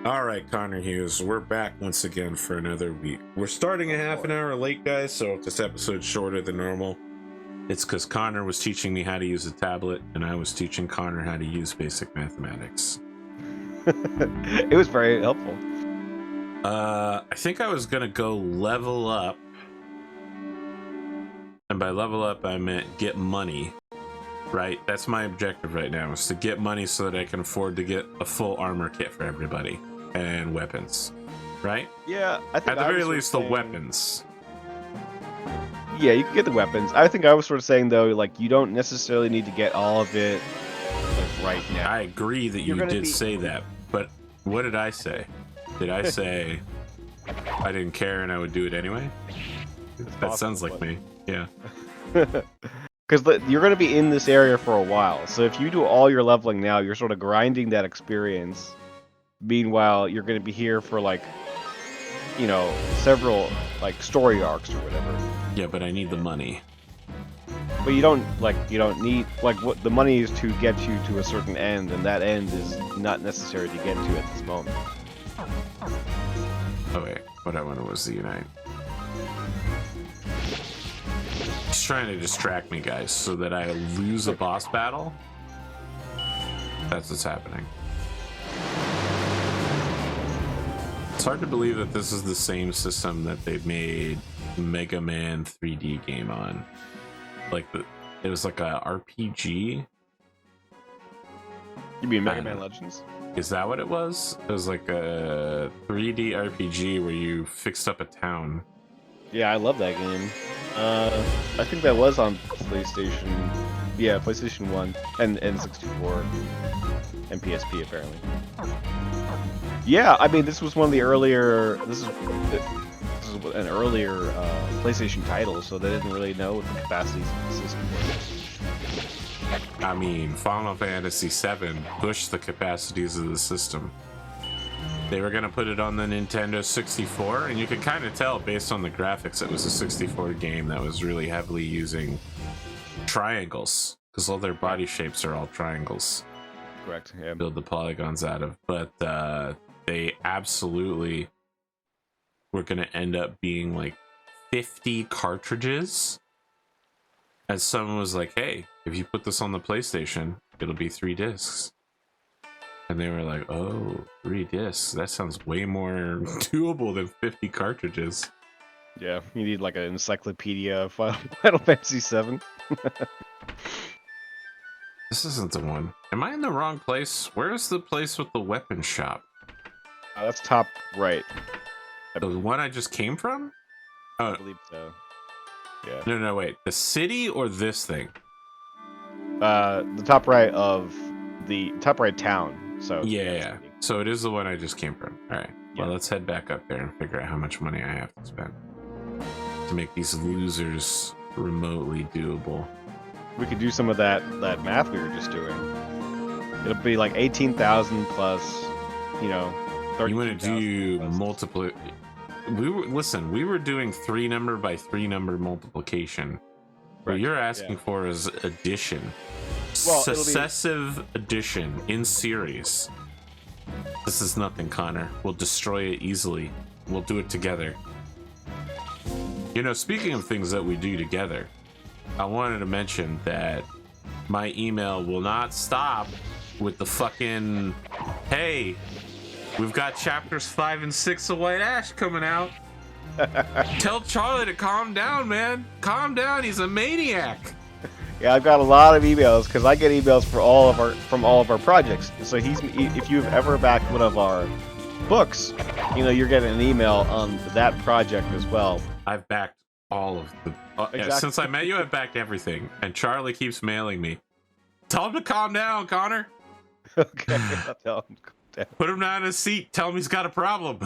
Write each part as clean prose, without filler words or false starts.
All right, ConorHughes, we're back once again for another week. We're starting a half an hour late, guys, so if this episode's shorter than normal, it's because Conor was teaching me how to use a tablet, and I was teaching Conor how to use basic mathematics. It was very helpful. I think I was gonna go level up, and by level up I meant get money. Right, that's my objective right now, is to get money so that I can afford to get a full armor kit for everybody and weapons. Right? Yeah, I think at the very least the weapons. Yeah, you can get the weapons. I think I was sort of saying though, like you don't necessarily need to get all of it like right now. I agree that you did say that, but what did I say? Did I say I didn't care and I would do it anyway? That sounds like me. Yeah. Because you're going to be in this area for a while, so if you do all your leveling now, you're sort of grinding that experience. Meanwhile, you're going to be here for like, you know, several like story arcs or whatever. Yeah, but I need the money. But you don't need what the money is to get you to a certain end, and that end is not necessary to get to at this moment. Oh wait, what I wanted was the Unite. He's trying to distract me, guys, so that I lose a boss battle. That's what's happening. It's hard to believe that this is the same system that they made Mega Man 3D game on. Like it was like a RPG. You mean Mega Man Legends? Is that what it was? It was like a 3D RPG where you fixed up a town. Yeah, I love that game. I think that was on PlayStation. Yeah, PlayStation 1 and N64 and PSP apparently. Yeah, I mean this was one of the earlier. This is an earlier PlayStation title, so they didn't really know what the capacities of the system were. I mean, Final Fantasy VII pushed the capacities of the system. They were gonna put it on the Nintendo 64, and you could kind of tell based on the graphics it was a 64 game that was really heavily using triangles, because all their body shapes are all triangles. Correct. Yeah. Build the polygons out of, but they absolutely were gonna end up being like 50 cartridges. As someone was like, "Hey, if you put this on the PlayStation, it'll be 3 discs." And they were like, "Oh, 3 discs? That sounds way more doable than 50 cartridges." Yeah, you need like an encyclopedia of Final Fantasy VII. This isn't the one. Am I in the wrong place? Where's the place with the weapon shop? That's top right. The one I just came from? Oh, I believe so. Yeah. No, wait. The city or this thing? The top right of the top right town. So yeah. So it is the one I just came from. All right. Yeah. Well, let's head back up there and figure out how much money I have to spend to make these losers remotely doable. We could do some of that math we were just doing. It'll be like 18,000 plus, you know, 30. You want to do multiple? We were doing 3 number by 3 number multiplication. Right. What you're asking for is addition. Well, successive addition in series. This is nothing, Connor. We'll destroy it easily. We'll do it together. You know, speaking of things that we do together, I wanted to mention that my email will not stop with the fucking, "Hey, we've got chapters 5 and 6 of White Ash coming out. Tell Charlie to calm down, man. Calm down. He's a maniac." Yeah, I've got a lot of emails because I get emails from all of our projects. So if you've ever backed one of our books, you know you're getting an email on that project as well. I've backed all of the. Exactly. Yeah, since I met you, I've backed everything, and Charlie keeps mailing me. Tell him to calm down, Connor. Okay, I'll tell him to calm down. Put him down in his seat. Tell him he's got a problem.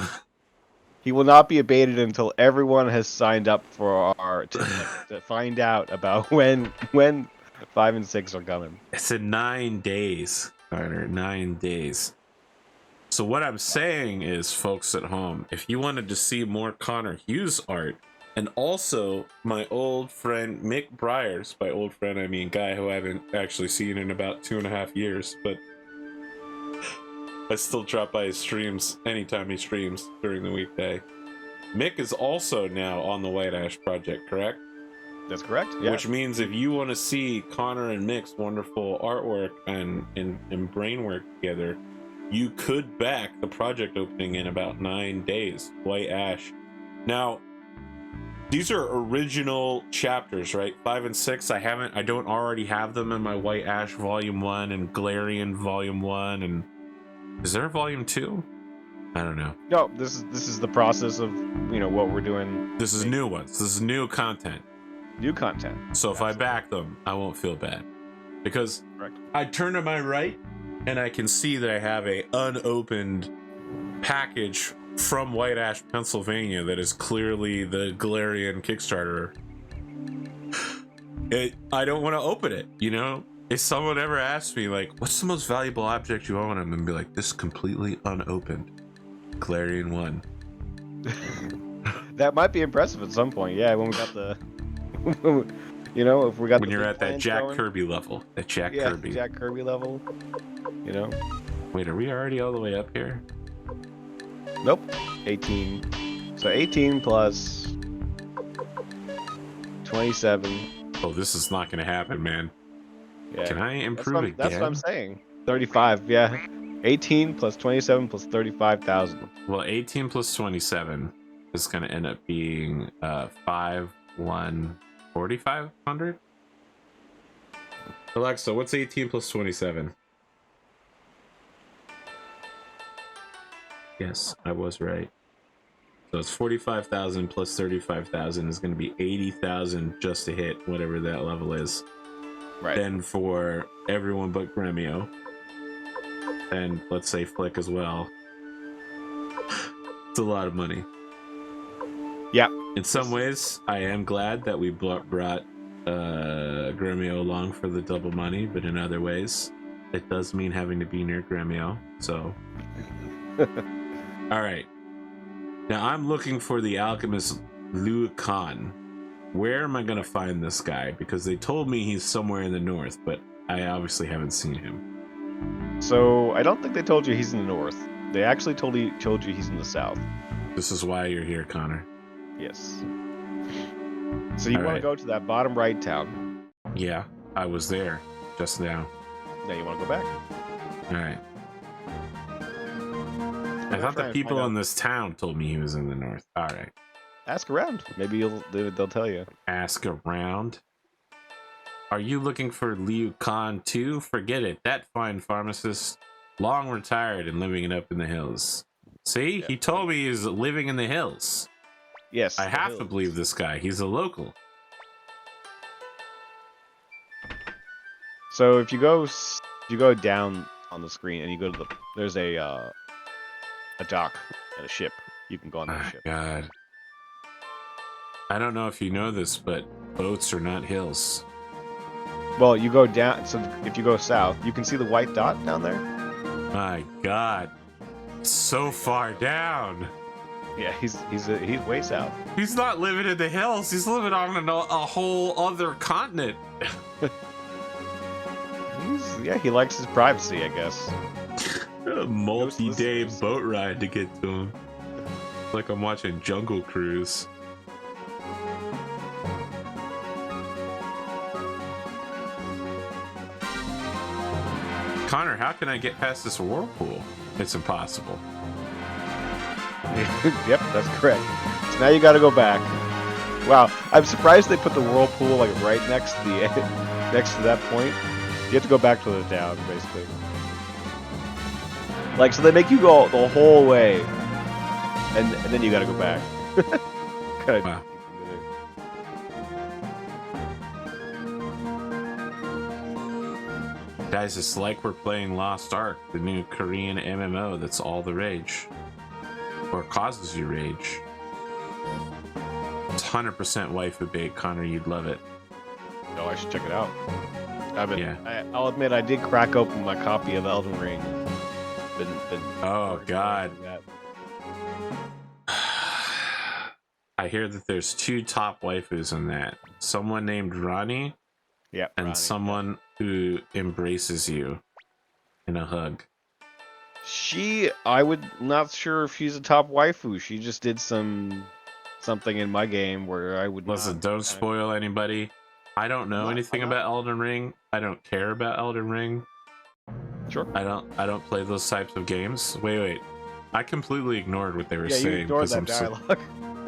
He will not be abated until everyone has signed up for our to find out about when 5 and 6 are coming. It's in 9 days, Connor. 9 days. So what I'm saying is, folks at home, if you wanted to see more ConorHughes art, and also my old friend Mick Briers, by old friend I mean guy who I haven't actually seen in about 2.5 years, but I still drop by his streams anytime he streams during the weekday. Mick is also now on the White Ash project, correct? That's correct. Yeah. Which means if you want to see Conor and Mick's wonderful artwork and brainwork together, you could back the project opening in about 9 days. White Ash. Now, these are original chapters, right? 5 and 6. I don't already have them in my White Ash Volume 1 and Galarian Volume 1. And is there a Volume 2? I don't know. No, this is the process of what we're doing. This is new ones. This is new content. New content. So if I back them, I won't feel bad. Because Correct. I turn to my right and I can see that I have a unopened package from White Ash, Pennsylvania that is clearly the Galarian Kickstarter. I don't want to open it, If someone ever asks me, like, what's the most valuable object you own? I'm going to be like, this completely unopened. Galarian 1. That might be impressive at some point. Yeah, when we got the... if we got when you're at that Jack Kirby level. That Jack Kirby. Jack Kirby level. Wait, are we already all the way up here? Nope. 18. So 18 plus 27. Oh, this is not going to happen, man. Yeah. Can I improve again? That's what I'm saying. 35, yeah. 18 plus 27 plus 35,000. Well, 18 plus 27 is going to end up being 4,500. Alexa, what's 18 plus 27? Yes, I was right. So it's 45,000 plus 35,000 is going to be 80,000 just to hit whatever that level is. Right. Then for everyone but Gremio, and let's say Flick as well, it's a lot of money. Yeah. In some ways, I am glad that we brought Gremio along for the double money, but in other ways, it does mean having to be near Gremio. So, all right. Now I'm looking for the Alchemist Liu Khan. Where am I going to find this guy? Because they told me he's somewhere in the north, but I obviously haven't seen him. So I don't think they told you he's in the north. They actually told you he's in the south. This is why you're here, Connor. Yes. So you want to go to that bottom right town? Yeah, I was there just now. Now you want to go back? All right. I thought the people in this town told me he was in the north. All right. Ask around. Maybe they'll tell you. Ask around? Are you looking for Liu Khan too? Forget it. That fine pharmacist, long retired and living it up in the hills. See? Yeah. He told me he's living in the hills. Yes. I have to believe this guy. He's a local. So if you go down on the screen and you go to there's a dock and a ship. You can go on that ship. God. I don't know if you know this, but boats are not hills. Well, you go down, so if you go south, you can see the white dot down there. My God. So far down. Yeah, he's way south. He's not living in the hills. He's living on a whole other continent. He likes his privacy, I guess. A multi-day boat ride to get to him. Like I'm watching Jungle Cruise. Connor, how can I get past this whirlpool? It's impossible. Yep, that's correct. So now you got to go back. Wow, I'm surprised they put the whirlpool like right next to that point. You have to go back to the town, basically. Like, so they make you go the whole way, and then you got to go back. Wow. Guys, it's like we're playing Lost Ark, the new Korean MMO that's all the rage. Or causes you rage. It's 100% waifu bait, Connor, you'd love it. Oh, I should check it out. I'll admit, I did crack open my copy of Elden Ring. Oh, God. I hear that there's 2 top waifus in that. Someone named Ronnie. Yeah, and Ronnie, someone who embraces you in a hug. I would not sure if she's a top waifu. She just did something in my game where I would Listen, don't spoil anybody. I don't know anything about Elden Ring. I don't care about Elden Ring. Sure. I don't play those types of games. Wait. I completely ignored what they were saying. Yeah, you ignored that dialogue.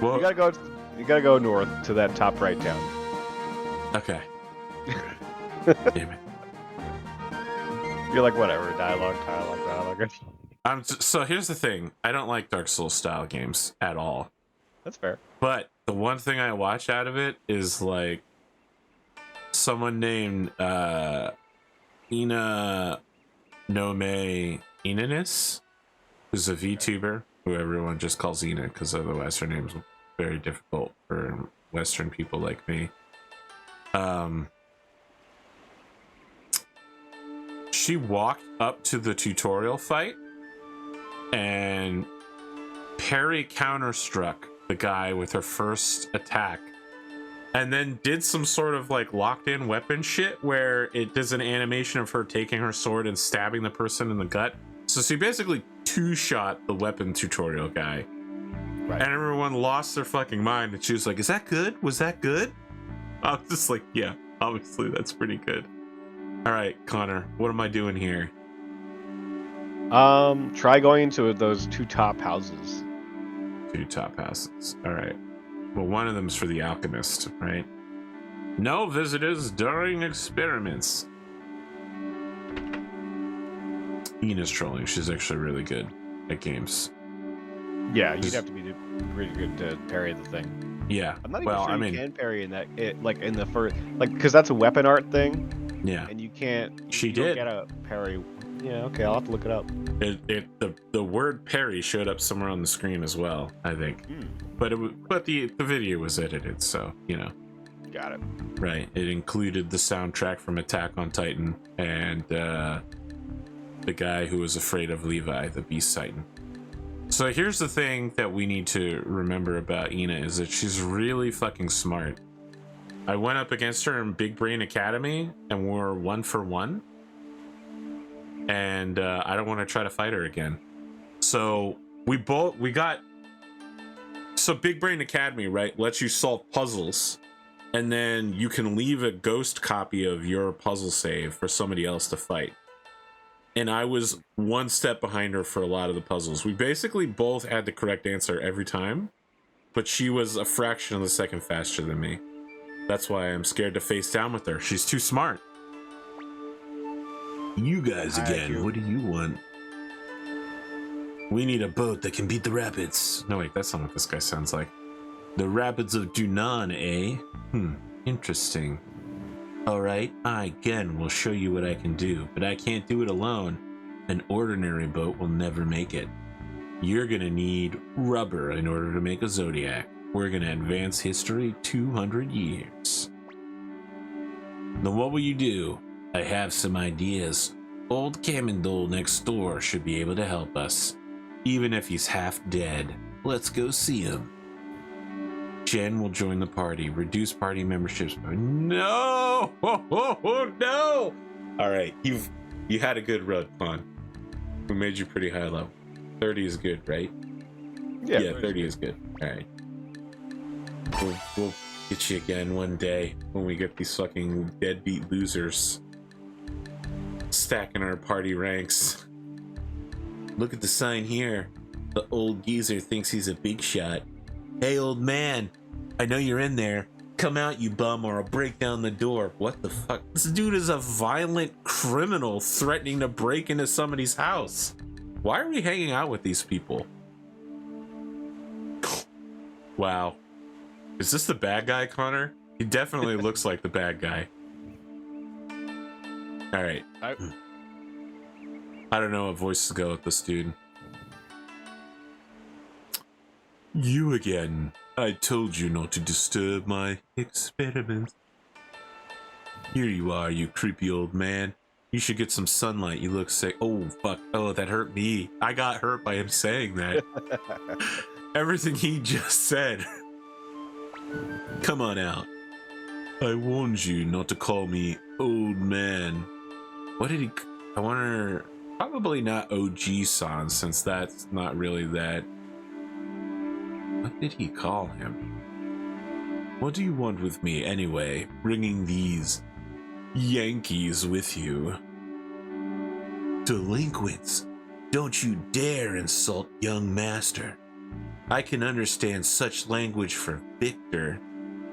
Well, you gotta go north to that top right town. Okay. Damn it. You're like, whatever, dialogue. So here's the thing. I don't like Dark Souls style games at all. That's fair. But the one thing I watch out of it is like someone named Ina Nome Inanis, who's a VTuber who everyone just calls Ina because otherwise her name's very difficult for Western people like me. She walked up to the tutorial fight and parry counterstruck the guy with her first attack, and then did some sort of like locked in weapon shit where it does an animation of her taking her sword and stabbing the person in the gut. So she basically two-shot the weapon tutorial guy. Right. And everyone lost their fucking mind, and she was like, is that good? Was that good? I was just like, yeah, obviously that's pretty good. All right, Connor, what am I doing here? Try going into those two top houses. Two top houses. All right. Well, one of them's for the Alchemist, right? No visitors during experiments. Ina's trolling. She's actually really good at games. Yeah, you'd have to be pretty good to parry the thing. Yeah. I'm not even sure you can parry in that. Like in the first, because that's a weapon art thing. Yeah. And you can't. She don't did. Get a parry. Yeah. Okay, I'll have to look it up. The word parry showed up somewhere on the screen as well, I think. But the video was edited, so you know. Got it. Right. It included the soundtrack from Attack on Titan and the guy who was afraid of Levi, the Beast Titan. So here's the thing that we need to remember about Ina is that she's really fucking smart. I went up against her in Big Brain Academy and we're 1-for-1. And I don't want to try to fight her again. So so Big Brain Academy, right, lets you solve puzzles, and then you can leave a ghost copy of your puzzle save for somebody else to fight. And I was one step behind her for a lot of the puzzles. We basically both had the correct answer every time, but she was a fraction of a second faster than me. That's why I'm scared to face down with her. She's too smart. You guys again, what do you want? We need a boat that can beat the rapids. No, wait, that's not what this guy sounds like. The rapids of Dunan, eh? Interesting. Alright, I again will show you what I can do, but I can't do it alone. An ordinary boat will never make it. You're gonna need rubber in order to make a Zodiac. We're gonna advance history 200 years. Then what will you do? I have some ideas. Old Kamendol next door should be able to help us. Even if he's half dead. Let's go see him. Jen will join the party. Reduce party memberships. No! No! Alright, you had a good run, Con. We made you pretty high level. 30 is good, right? Yeah, 30 is good. Alright. We'll get you again one day when we get these fucking deadbeat losers stacking our party ranks. Look at the sign here. The old geezer thinks he's a big shot. Hey, old man, I know you're in there. Come out, you bum, or I'll break down the door. What the fuck? This dude is a violent criminal threatening to break into somebody's house. Why are we hanging out with these people? Wow. Is this the bad guy, Connor? He definitely looks like the bad guy. Alright. I don't know what voice to go with this dude. You again. I told you not to disturb my experiment. Here you are, you creepy old man. You should get some sunlight. You look sick. Oh, fuck. Oh, that hurt me. I got hurt by him saying that. Everything he just said. Come on out. I warned you not to call me old man. What did he... I wonder... Probably not OG-san, since that's not really that. What did he call him? What do you want with me anyway, bringing these Yankees with you? Delinquents, don't you dare insult young master. I can understand such language for Victor.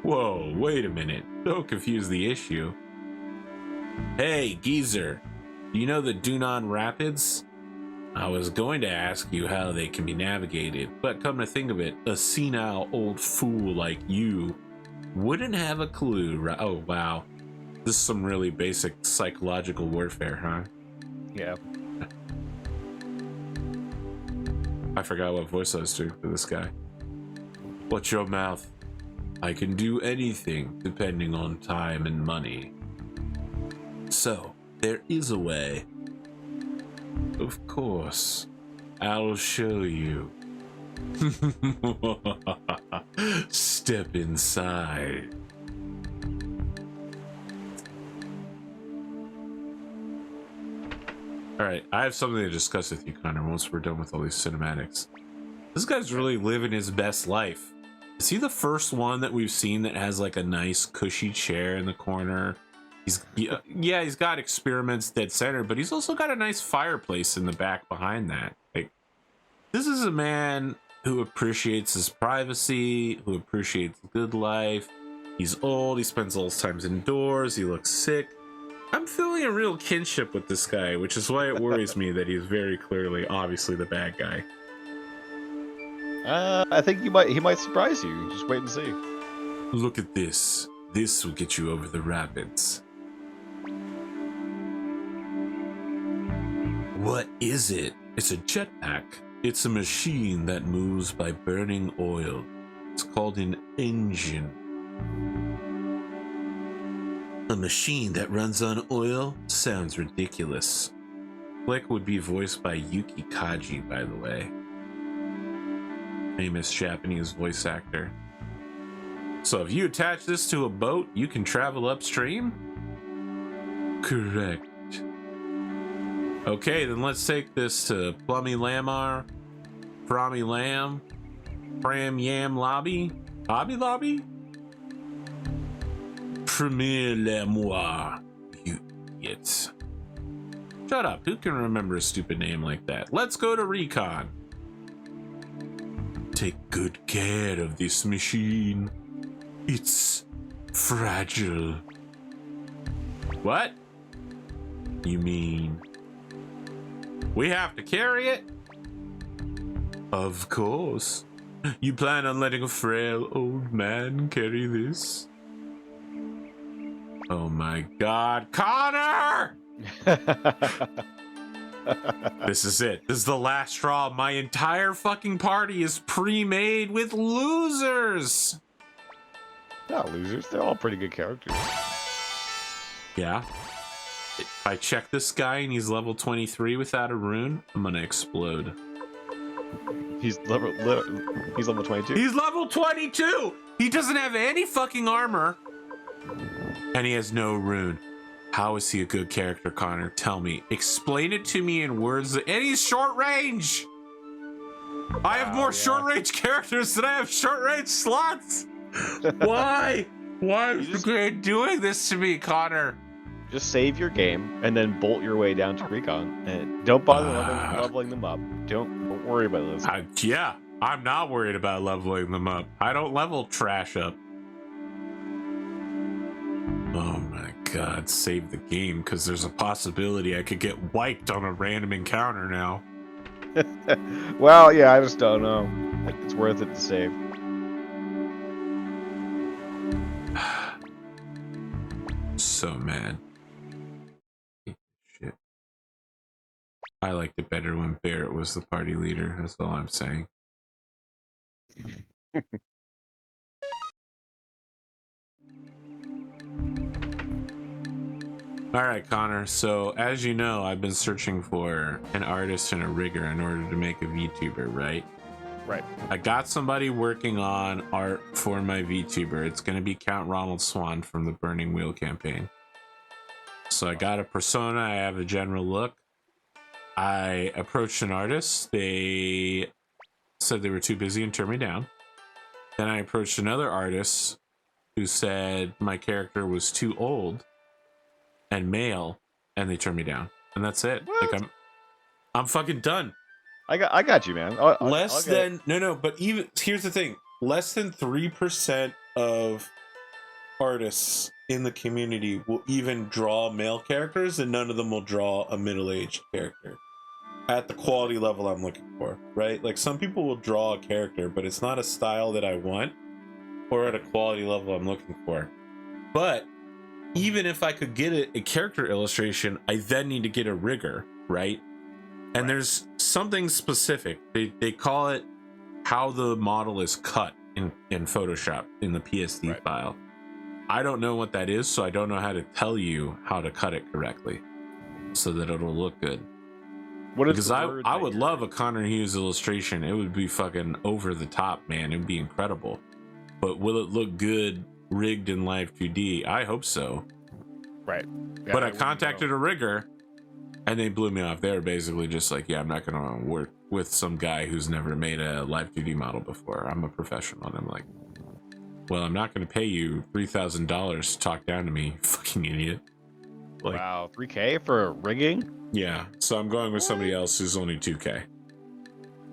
Whoa, wait a minute. Don't confuse the issue. Hey, geezer, do you know the Dunan Rapids? I was going to ask you how they can be navigated, but come to think of it, a senile old fool like you wouldn't have a clue, right? Oh, wow. This is some really basic psychological warfare, huh? Yeah. I forgot what voice I was doing for this guy. Watch your mouth. I can do anything depending on time and money. So, there is a way. Of course. I'll show you. Step inside. Alright, I have something to discuss with you, Connor, once we're done with all these cinematics. This guy's really living his best life. Is he the first one that we've seen that has like a nice cushy chair in the corner? Yeah, he's got experiments dead center, but he's also got a nice fireplace in the back behind that. Like, this is a man who appreciates his privacy, who appreciates the good life. He's old, he spends all his time indoors, he looks sick. I'm feeling a real kinship with this guy, which is why it worries me that he's very clearly, obviously, the bad guy. I think he might surprise you. Just wait and see. Look at this. This will get you over the rapids. What is it? It's a jetpack. It's a machine that moves by burning oil. It's called an engine. A machine that runs on oil? Sounds ridiculous. Flick would be voiced by Yuki Kaji, by the way. Famous Japanese voice actor. So if you attach this to a boat, you can travel upstream? Correct. Okay, then let's take this to Plummy Lamar, Frommy Lamb, Pram Yam Lobby, Hobby Lobby? Premier Lamoire, you idiots. Shut up, who can remember a stupid name like that? Let's go to Recon. Take good care of this machine. It's fragile. What? You mean we have to carry it? Of course. You plan on letting a frail old man carry this? Oh my god, Connor! This is it. This is the last straw. My entire fucking party is pre-made with losers. Not losers. They're all pretty good characters. Yeah. If I check this guy and he's level 23 without a rune, I'm gonna explode. He's level 22. He's level 22! He doesn't have any fucking armor. And he has no rune. How is he a good character, Connor? Tell me. Explain it to me in words. And he's short range! I have more short range characters than I have short range slots! Why? Why is the game doing this to me, Connor? Just save your game and then bolt your way down to Recon. And don't bother leveling them up. Don't worry about this. Yeah, I'm not worried about leveling them up. I don't level trash up. Oh my god, save the game, because there's a possibility I could get wiped on a random encounter now. Well, yeah, I just don't know. It's worth it to save. So mad. Shit. I liked it better when Barrett was the party leader, that's all I'm saying. Alright, Connor, so as you know, I've been searching for an artist and a rigger in order to make a VTuber, right? Right. I got somebody working on art for my VTuber. It's going to be Count Ronald Swan from the Burning Wheel campaign. So I got a persona, I have a general look. I approached an artist. They said they were too busy and turned me down. Then I approached another artist who said my character was too old and male, and they turned me down. And that's it. What? Like I'm fucking done. I got you, man. Less than no, but even here's the thing: less than 3% of artists in the community will even draw male characters, and none of them will draw a middle-aged character at the quality level I'm looking for, right? Like some people will draw a character, but it's not a style that I want or at a quality level I'm looking for. But even if I could get a character illustration, I then need to get a rigger, right? And there's something specific. They call it how the model is cut in Photoshop in the PSD file. I don't know what that is, so I don't know how to tell you how to cut it correctly so that it'll look good. Because I would love a ConorHughes illustration. It would be fucking over the top, man. It would be incredible. But will it look good rigged in Live 2D? I hope so. Right. Yeah, but I contacted a rigger and they blew me off. They were basically just like, yeah, I'm not going to work with some guy who's never made a Live 2D model before. I'm a professional. And I'm like, well, I'm not going to pay you $3,000 to talk down to me, fucking idiot. Like, wow, $3K for rigging? Yeah, so I'm going with somebody else who's only $2K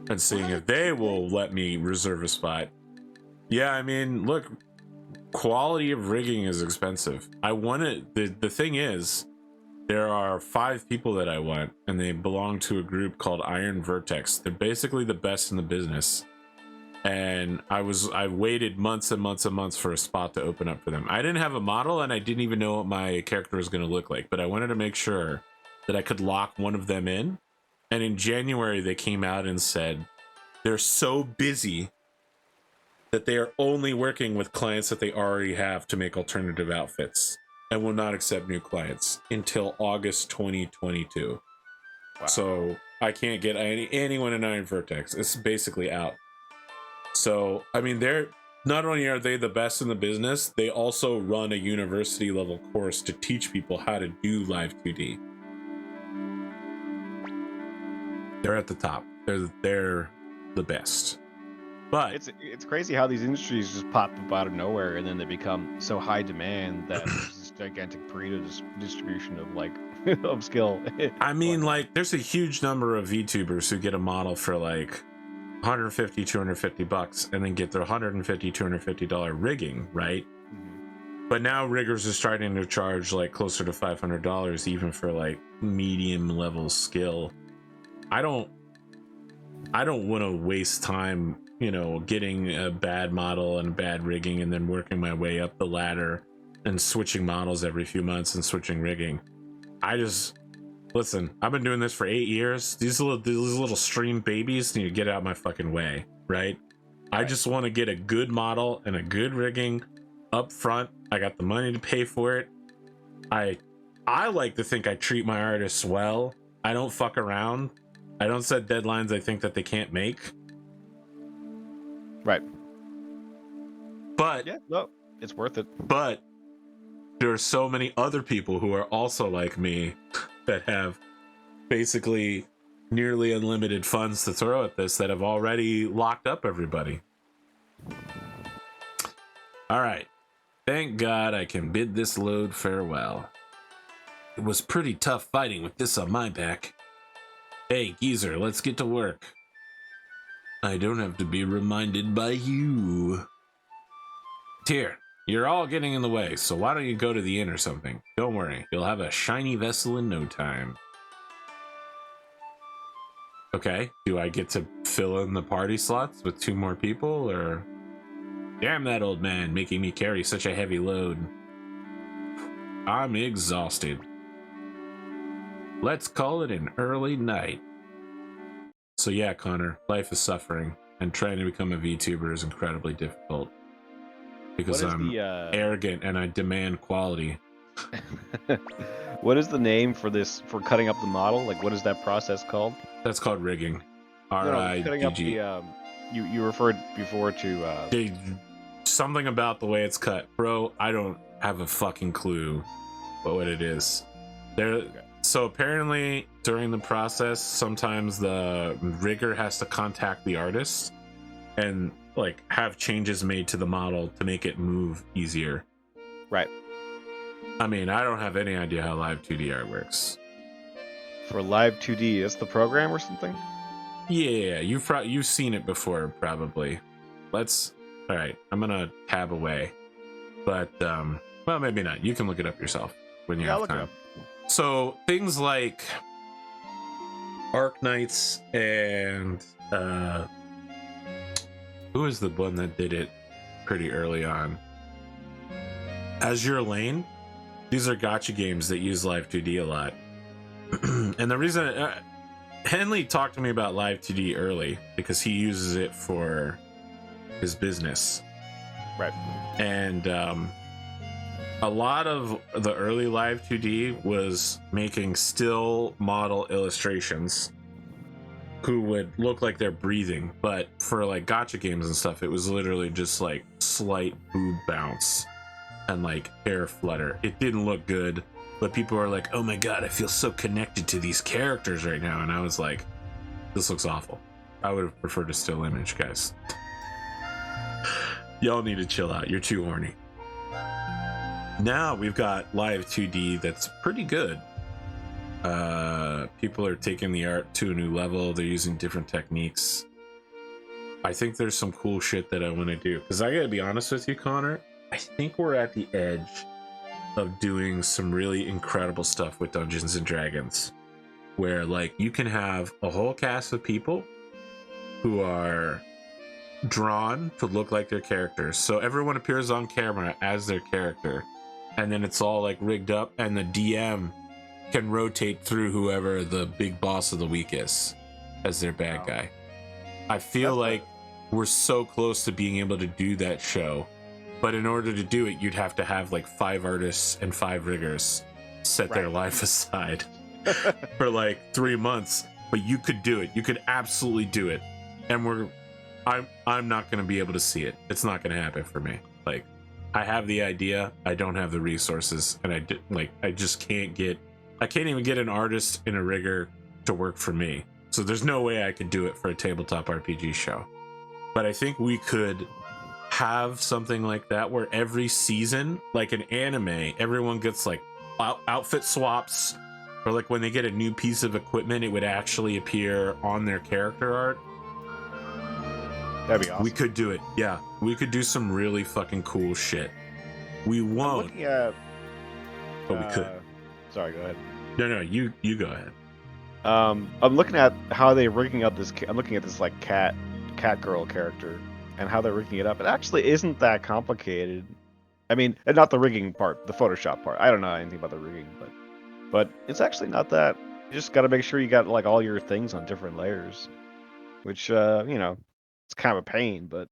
and seeing if they will let me reserve a spot. Yeah, I mean, look, quality of rigging is expensive. I want it. The thing is, there are 5 people that I want, and they belong to a group called Iron Vertex. They're basically the best in the business. And I waited months and months and months for a spot to open up for them. I didn't have a model, and I didn't even know what my character was going to look like, but I wanted to make sure that I could lock one of them in. And in January, they came out and said they're so busy that they are only working with clients that they already have to make alternative outfits and will not accept new clients until August 2022. Wow. So I can't get anyone in Iron Vertex. It's basically out. So, I mean, they're not only are they the best in the business, they also run a university level course to teach people how to do Live 2D. They're at the top. They're the best. But it's crazy how these industries just pop up out of nowhere and then they become so high demand that there's this gigantic burrito distribution of like of skill. I mean, like, there's a huge number of VTubers who get a model for like $150, $250 and then get their $150, $250 rigging, right? Mm-hmm. But now riggers are starting to charge like closer to $500 even for like medium level skill. I don't want to waste time, you know, getting a bad model and bad rigging and then working my way up the ladder and switching models every few months and switching rigging. Listen, I've been doing this for 8 years. These little stream babies need to get out of my fucking way, right? I just want to get a good model and a good rigging up front. I got the money to pay for it. I like to think I treat my artists well. I don't fuck around. I don't set deadlines I think that they can't make. Right. But yeah, no, it's worth it. But there are so many other people who are also like me that have basically nearly unlimited funds to throw at this that have already locked up everybody. All right. Thank God I can bid this load farewell. It was pretty tough fighting with this on my back. Hey, geezer, let's get to work. I don't have to be reminded by you. Here, you're all getting in the way, so why don't you go to the inn or something? Don't worry, you'll have a shiny vessel in no time. Okay, do I get to fill in the party slots with 2 more people, or... Damn that old man, making me carry such a heavy load. I'm exhausted. Let's call it an early night. So yeah, Connor, life is suffering, and trying to become a VTuber is incredibly difficult. Because I'm arrogant and I demand quality. What is the name for this, for cutting up the model? Like, what is that process called? That's called rigging. R-I-G-G. You referred before to... something about the way it's cut. Bro, I don't have a fucking clue what it is. So apparently during the process, sometimes the rigger has to contact the artist and like have changes made to the model to make it move easier. Right. I mean, I don't have any idea how live 2D art works. For live 2D, is the program or something? Yeah, you've seen it before, probably. All right, I'm gonna tab away, but well, maybe not. You can look it up yourself when you have time. So things like Arc Knights and who is the one that did it pretty early on? Azure Lane. These are gacha games that use live 2D a lot. And the reason Henley talked to me about live 2D early because he uses it for his business. Right. And a lot of the early live 2D was making still model illustrations who would look like they're breathing, but for like gacha games and stuff, it was literally just like slight boob bounce and like hair flutter. It didn't look good, but people were like, oh my god, I feel so connected to these characters right now. And I was like, this looks awful. I would have preferred a still image, guys. Y'all need to chill out. You're too horny. Now we've got live 2D that's pretty good. People are taking the art to a new level. They're using different techniques. I think there's some cool shit that I want to do. Because I gotta be honest with you, Connor, I think we're at the edge of doing some really incredible stuff with Dungeons and Dragons. Where, like, you can have a whole cast of people who are drawn to look like their characters. So everyone appears on camera as their character. And then it's all, like, rigged up. And the DM can rotate through whoever the big boss of the week is as their bad guy. I feel like we're so close to being able to do that show, but in order to do it, you'd have to have like 5 artists and 5 riggers set their life aside for like 3 months. But you could do it. You could absolutely do it. And I'm not going to be able to see it. It's not going to happen for me. Like, I have the idea, I don't have the resources, and I just can't even get an artist and a rigger to work for me. So there's no way I could do it for a tabletop RPG show. But I think we could have something like that where every season, like an anime, everyone gets like outfit swaps, or like when they get a new piece of equipment, it would actually appear on their character art. That'd be awesome. We could do it. Yeah, we could do some really fucking cool shit. We won't. But we could. Sorry, go ahead. No, you go ahead. I'm looking at how they're rigging up this. I'm looking at this like cat girl character and how they're rigging it up. It actually isn't that complicated. I mean, not the rigging part, the Photoshop part. I don't know anything about the rigging, but it's actually not that. You just got to make sure you got like all your things on different layers, which it's kind of a pain. But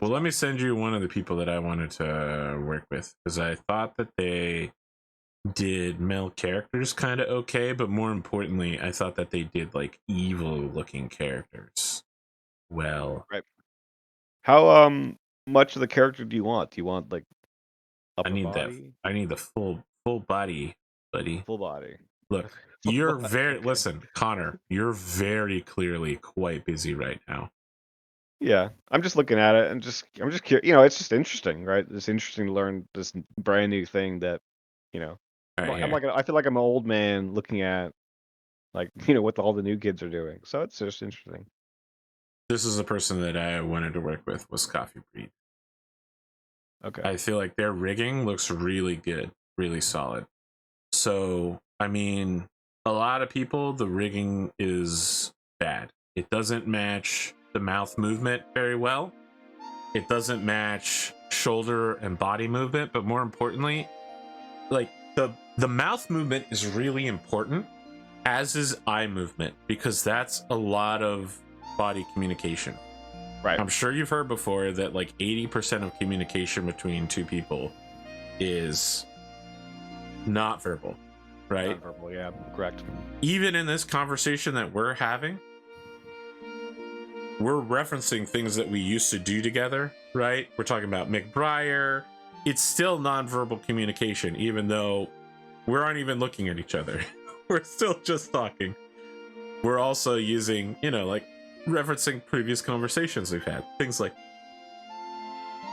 well, let me send you one of the people that I wanted to work with because I thought that they did male characters kind of okay, but more importantly, I thought that they did like evil looking characters well. Right. How much of the character do you want? Do you want like upper body? I need the full body, buddy. Full body. Look, you're very listen, Connor, you're very clearly quite busy right now. Yeah, I'm just looking at it and I'm just curious. It's just interesting, right? It's interesting to learn this brand new thing that, I feel like I'm an old man looking at, like, what all the new kids are doing. So it's just interesting. This is a person that I wanted to work with was Coffee Breed. Okay. I feel like their rigging looks really good, really solid. So, I mean, a lot of people, the rigging is bad. It doesn't match the mouth movement very well. It doesn't match shoulder and body movement, but more importantly, like the mouth movement is really important, as is eye movement, because that's a lot of body communication. Right. I'm sure you've heard before that like 80% of communication between two people is not verbal, right? Not verbal, yeah, correct. Even in this conversation that we're having, we're referencing things that we used to do together, right? We're talking about McBriar. It's still nonverbal communication, even though we aren't even looking at each other. We're still just talking. We're also using, like referencing previous conversations we've had. Things like,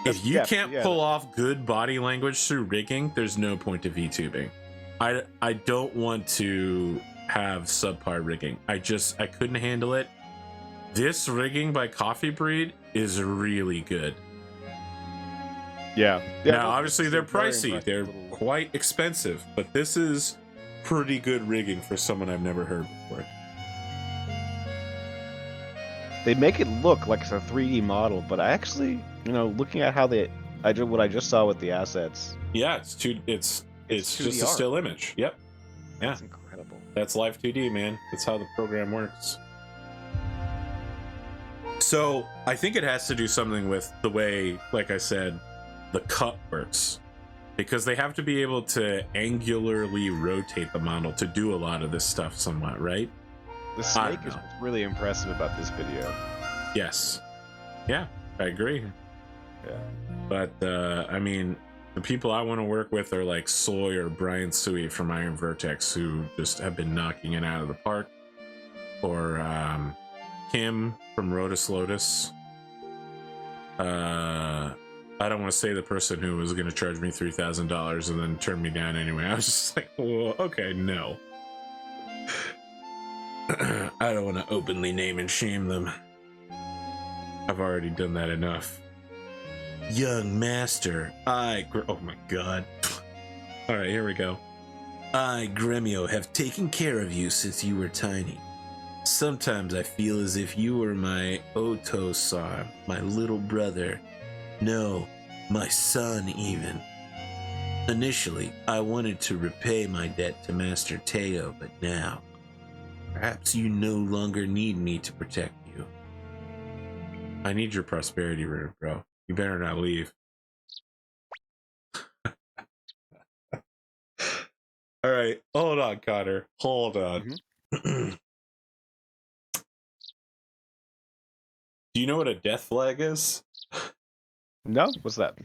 if you can't pull off good body language through rigging, there's no point of VTubing. I don't want to have subpar rigging. I couldn't handle it. This rigging by Coffee Breed is really good. Yeah. Now, obviously, they're pricey. They're quite expensive, but this is pretty good rigging for someone I've never heard before. They make it look like it's a 3D model, but I actually, looking at how what I just saw with the assets. Yeah, it's just a still image. Yep. Yeah. That's incredible. That's live 2D, man. That's how the program works. So I think it has to do something with the way, like I said, the cut works, because they have to be able to angularly rotate the model to do a lot of this stuff somewhat, right? The snake is what's really impressive about this video. Yes. Yeah, I agree. Yeah. But, I mean, the people I want to work with are like Soy or Brian Sui from Iron Vertex, who just have been knocking it out of the park. Or Kim from Rotus Lotus. I don't want to say the person who was going to charge me $3,000 and then turn me down anyway. I was just like, well, okay, no. I don't want to openly name and shame them. I've already done that enough. Young master, oh my god. Alright, here we go. I, Gremio, have taken care of you since you were tiny. Sometimes I feel as if you were my Oto-san, my little brother. No, my son even. Initially, I wanted to repay my debt to Master Teo, but now, perhaps you no longer need me to protect you. I need your prosperity rune, bro. You better not leave. Alright, hold on, Connor. Hold on. Mm-hmm. Do you know what a death flag is? No? What's that?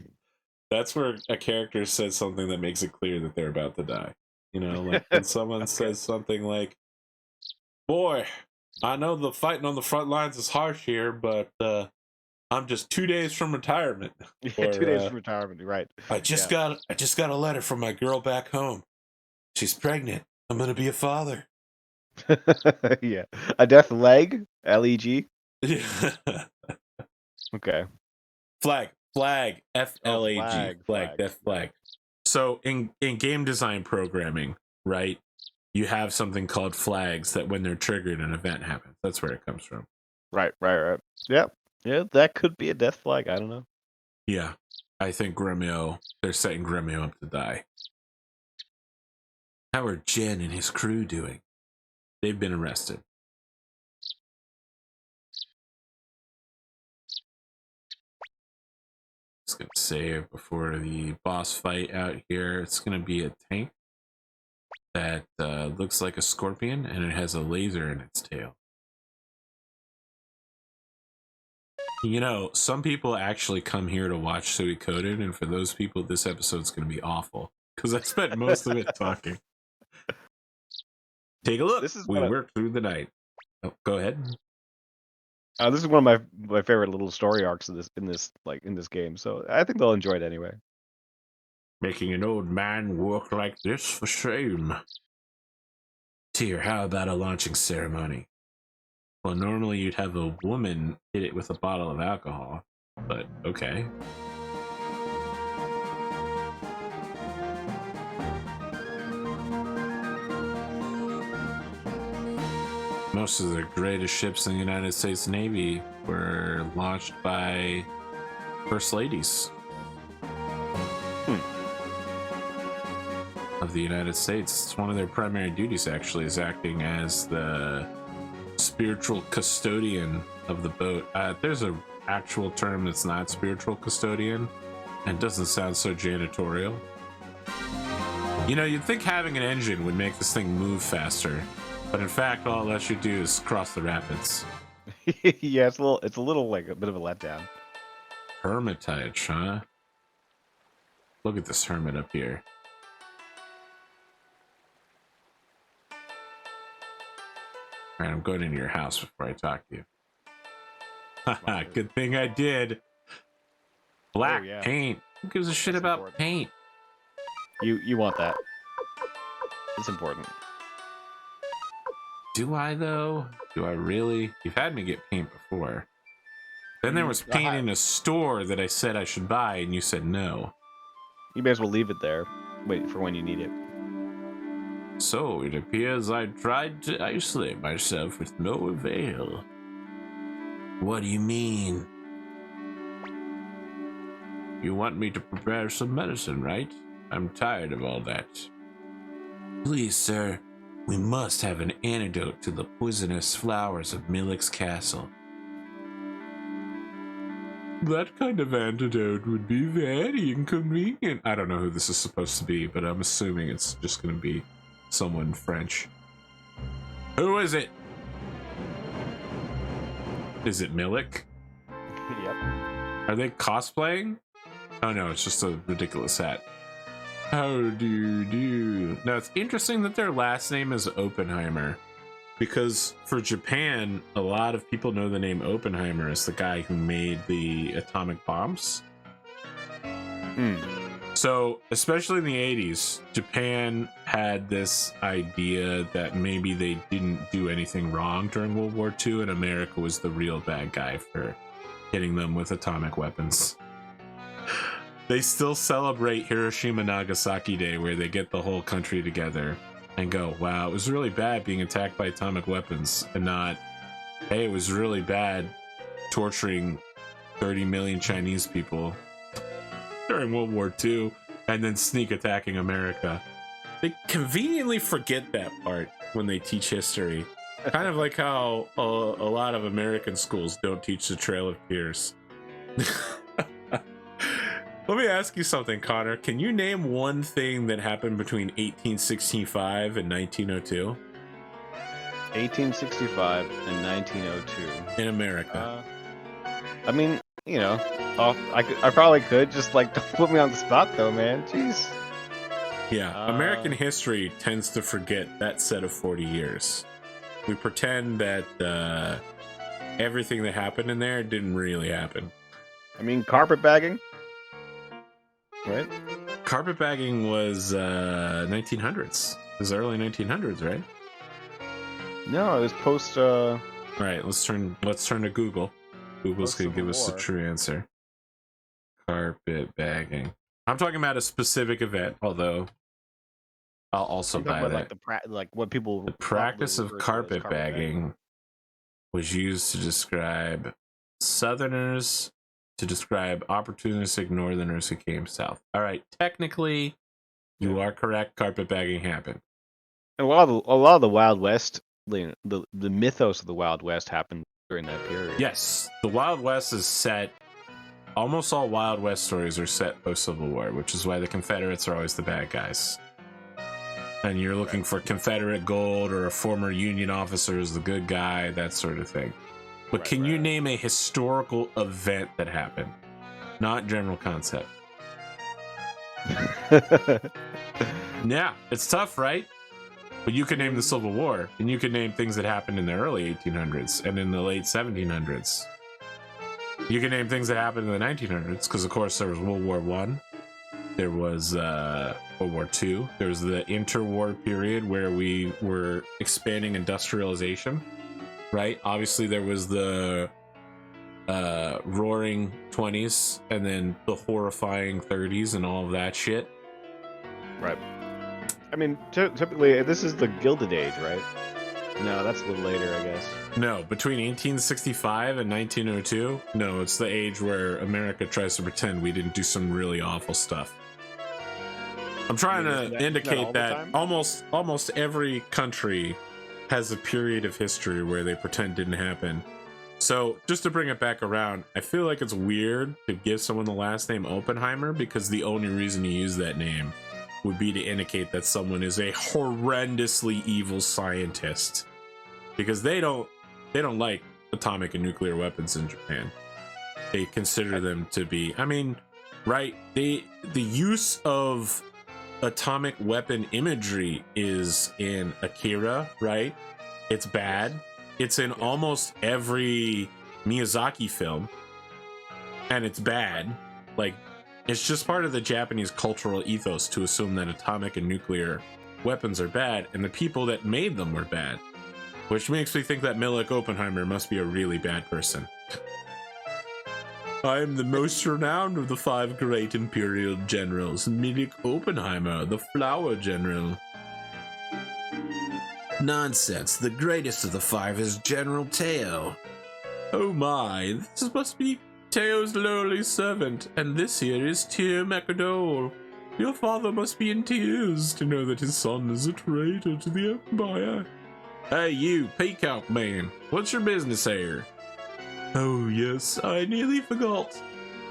That's where a character says something that makes it clear that they're about to die. Like when someone says something like, boy, I know the fighting on the front lines is harsh here, but I'm just 2 days from retirement. Yeah, or, 2 days from retirement, right. I just got a letter from my girl back home. She's pregnant. I'm gonna be a father. Yeah. A death leg? L-E-G? Yeah. Okay. Flag. F-L-A-G. Flag. Death flag. So in game design programming, right, you have something called flags that when they're triggered, an event happens. That's where it comes from. Right. Yep. Yeah, that could be a death flag. I don't know. Yeah. I think they're setting Gremio up to die. How are Jen and his crew doing? They've been arrested. Just gonna save before the boss fight out here. It's gonna be a tank that looks like a scorpion, and it has a laser in its tail. Some people actually come here to watch Suikoden, and for those people, this episode's gonna be awful because I spent most of it talking. Take a look. We worked through the night. Oh, go ahead. This is one of my favorite little story arcs in this game, so I think they'll enjoy it anyway. Making an old man work like this for shame. Tyr, how about a launching ceremony? Well, normally you'd have a woman hit it with a bottle of alcohol, but okay. Most of the greatest ships in the United States Navy were launched by First Ladies of the United States. It's one of their primary duties, actually, is acting as the spiritual custodian of the boat. There's an actual term that's not spiritual custodian and doesn't sound so janitorial. You'd think having an engine would make this thing move faster. But in fact, all it lets you do is cross the rapids. Yeah, it's a little like a bit of a letdown. Hermatite, huh? Look at this hermit up here. All right, I'm going into your house before I talk to you. Haha, good thing I did. Black paint. Who gives a shit about important. Paint? You want that. It's important. Do I, though? Do I really? You've had me get paint before. Then there was paint in a store that I said I should buy, and you said no. You may as well leave it there. Wait for when you need it. So, it appears I tried to isolate myself with no avail. What do you mean? You want me to prepare some medicine, right? I'm tired of all that. Please, sir, we must have an antidote to the poisonous flowers of Milik's castle. That kind of antidote would be very inconvenient. I don't know who this is supposed to be, but I'm assuming it's just going to be someone French. Who is it? Is it Milik? Yep. Are they cosplaying? Oh no, it's just a ridiculous hat. How do you do? Now it's interesting that their last name is Oppenheimer, because for Japan, a lot of people know the name Oppenheimer as the guy who made the atomic bombs. So, especially in the 80s, Japan had this idea that maybe they didn't do anything wrong during World War II, and America was the real bad guy for hitting them with atomic weapons. They still celebrate Hiroshima Nagasaki Day, where they get the whole country together and go, wow, it was really bad being attacked by atomic weapons, and not, hey, it was really bad torturing 30 million Chinese people during World War II and then sneak attacking America. They conveniently forget that part when they teach history. Kind of like how a lot of American schools don't teach the Trail of Tears. Let me ask you something, Connor. Can you name one thing that happened between 1865 and 1902? 1865 and 1902. In America. I mean, you know, I probably could. Just like, don't put me on the spot, though, man. Jeez. Yeah, American history tends to forget that set of 40 years. We pretend that everything that happened in there didn't really happen. I mean, carpetbagging. Right? Carpetbagging was 1900s. It was early 1900s, right? No, it was post. All right, let's turn to Google. Google's gonna give us the true answer. Carpetbagging. I'm talking about a specific event, although I'll also buy that. Like what people. The practice of carpetbagging was used to describe Southerners. To describe opportunistic Northerners who came south. All right, technically, you are correct. Carpetbagging happened. And a lot of the Wild West, the mythos of the Wild West happened during that period. Yes, the Wild West is set. Almost all Wild West stories are set post Civil War, which is why the Confederates are always the bad guys. And you're looking for Confederate gold, or a former Union officer is the good guy, that sort of thing. But can you name a historical event that happened? Not general concept. Yeah, it's tough, right? But you can name the Civil War, and you can name things that happened in the early 1800s and in the late 1700s. You can name things that happened in the 1900s, because of course there was World War I, there was World War II, there was the interwar period where we were expanding industrialization. Right? Obviously, there was the roaring 20s and then the horrifying 30s and all of that shit. Right. I mean, typically, this is the Gilded Age, right? No, that's a little later, I guess. No, between 1865 and 1902, no, it's the age where America tries to pretend we didn't do some really awful stuff. I'm trying to indicate that almost every country has a period of history where they pretend didn't happen. So just to bring it back around, I feel like it's weird to give someone the last name Oppenheimer, because the only reason you use that name would be to indicate that someone is a horrendously evil scientist, because they don't like atomic and nuclear weapons in Japan. They consider them to be, I mean, right, the use of atomic weapon imagery is in Akira, right? It's bad. It's in almost every Miyazaki film, and it's bad. Like, it's just part of the Japanese cultural ethos to assume that atomic and nuclear weapons are bad, and the people that made them were bad. Which makes me think that Milik Oppenheimer must be a really bad person. I am the most renowned of the 5 great Imperial generals. Milik Oppenheimer, the flower general. Nonsense. The greatest of the 5 is General Teo. Oh my, this must be Teo's lowly servant, and this here is Tyr Macadol. Your father must be in tears to know that his son is a traitor to the Empire. Hey you, peacock man, what's your business here? Oh yes, I nearly forgot.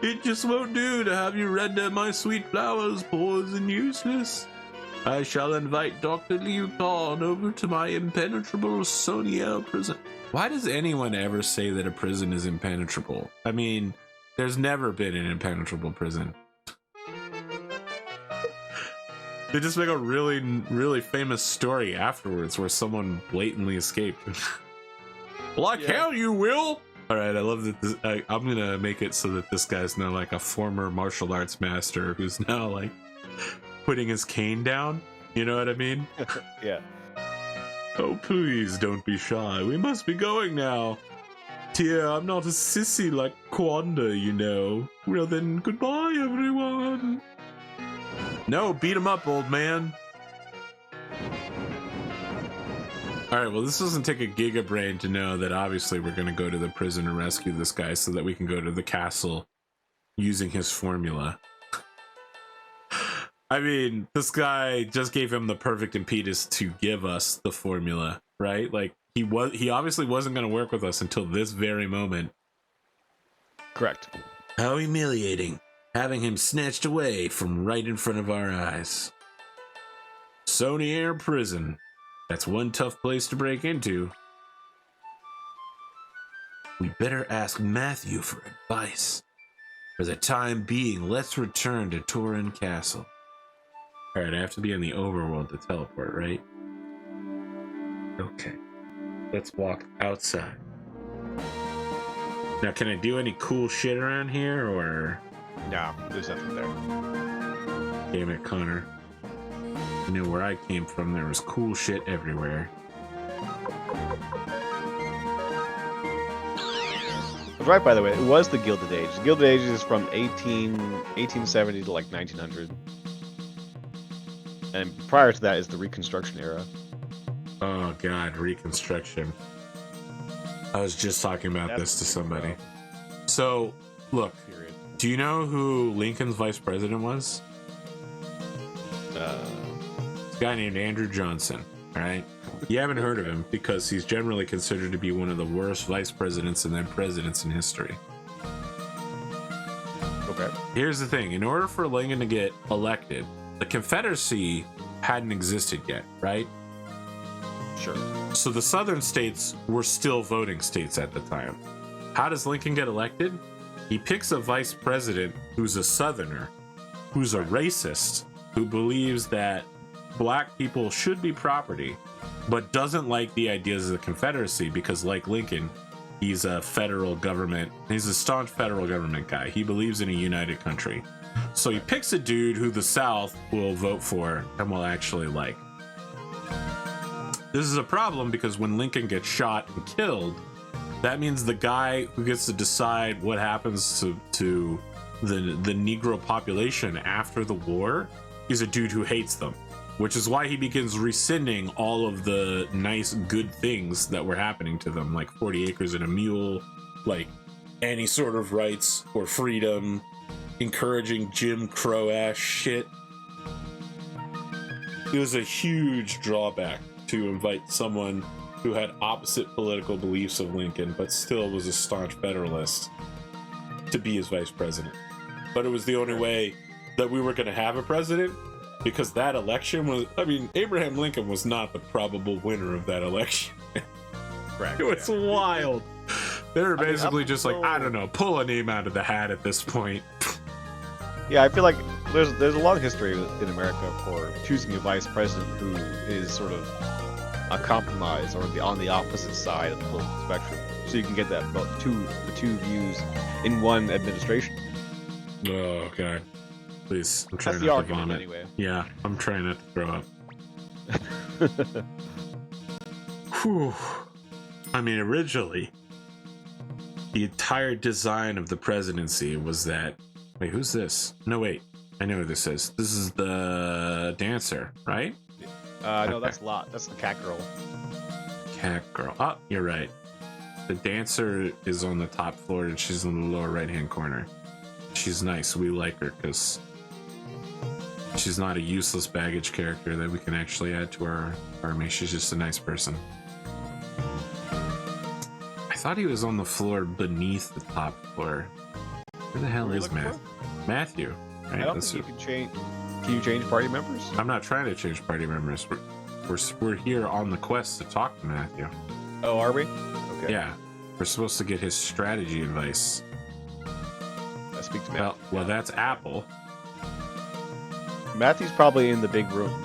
It just won't do to have you render my sweet flowers poised and useless. I shall invite Dr. Liu Khan over to my impenetrable Soniel prison. Why does anyone ever say that a prison is impenetrable? I mean, there's never been an impenetrable prison. They just make a really, really famous story afterwards where someone blatantly escaped. Like hell you will! Alright, I love that this, I'm gonna make it so that this guy's now like a former martial arts master who's now like putting his cane down. You know what I mean? Yeah. Oh, please don't be shy. We must be going now. Dear, I'm not a sissy like Quanda, you know. Well then, goodbye, everyone. No, beat him up, old man. Alright, well, this doesn't take a giga brain to know that obviously we're going to go to the prison and rescue this guy so that we can go to the castle using his formula. I mean, this guy just gave him the perfect impetus to give us the formula, right? Like, he obviously wasn't going to work with us until this very moment. Correct. How humiliating. Having him snatched away from right in front of our eyes. Sony Air Prison. That's one tough place to break into. We better ask Matthew for advice. For the time being, let's return to Torin Castle. Alright, I have to be in the overworld to teleport, right? Okay. Let's walk outside. Now, can I do any cool shit around here, or... No, there's nothing there. Damn it, Connor. You know, where I came from, there was cool shit everywhere. Right, by the way, it was the Gilded Age. The Gilded Age is from 1870 to like 1900. And prior to that is the Reconstruction era. Oh god, Reconstruction. I was just talking about this to somebody. So, look, do you know who Lincoln's vice president was? This guy named Andrew Johnson, alright? You haven't heard of him because he's generally considered to be one of the worst vice presidents and then presidents in history. Okay. Here's the thing. In order for Lincoln to get elected, the Confederacy hadn't existed yet, right? Sure. So the southern states were still voting states at the time. How does Lincoln get elected? He picks a vice president who's a southerner, who's a racist, who believes that black people should be property, but doesn't like the ideas of the Confederacy because, like Lincoln, he's a federal government, he's a staunch federal government guy. He believes in a united country. So he picks a dude who the South will vote for and will actually like. This is a problem because when Lincoln gets shot and killed, that means the guy who gets to decide what happens to the Negro population after the war is a dude who hates them, which is why he begins rescinding all of the nice, good things that were happening to them, like 40 acres and a mule, like any sort of rights or freedom, encouraging Jim Crow-ass shit. It was a huge drawback to invite someone who had opposite political beliefs of Lincoln, but still was a staunch Federalist, to be his vice president. But it was the only way that we were going to have a president, because that election was, I mean, Abraham Lincoln was not the probable winner of that election. Correct. It was wild. They were basically just like, I don't know, pull a name out of the hat at this point. Yeah, I feel like there's a long history in America for choosing a vice president who is sort of compromise or on the opposite side of the political spectrum, so you can get the two views in one administration. Oh god, please! I'm trying That's the not to argument, vomit. anyway. Yeah, I'm trying not to throw up. Whew. I mean, originally, the entire design of the presidency was that. Wait, who's this? No, wait. I know who this is. This is the dancer, right? No, Okay. that's Lot. That's the cat girl. Cat girl. Oh, you're right. The dancer is on the top floor and she's in the lower right-hand corner. She's nice. We like her because she's not a useless baggage character that we can actually add to our army. She's just a nice person. I thought he was on the floor beneath the top floor. Where the hell is Matthew? Matthew, right? I don't think you can change. Can you change party members? I'm not trying to change party members. We're here on the quest to talk to Matthew. Oh, are we? Okay. Yeah, we're supposed to get his strategy advice. I speak to Matthew. Well, that's Apple. Matthew's probably in the big room.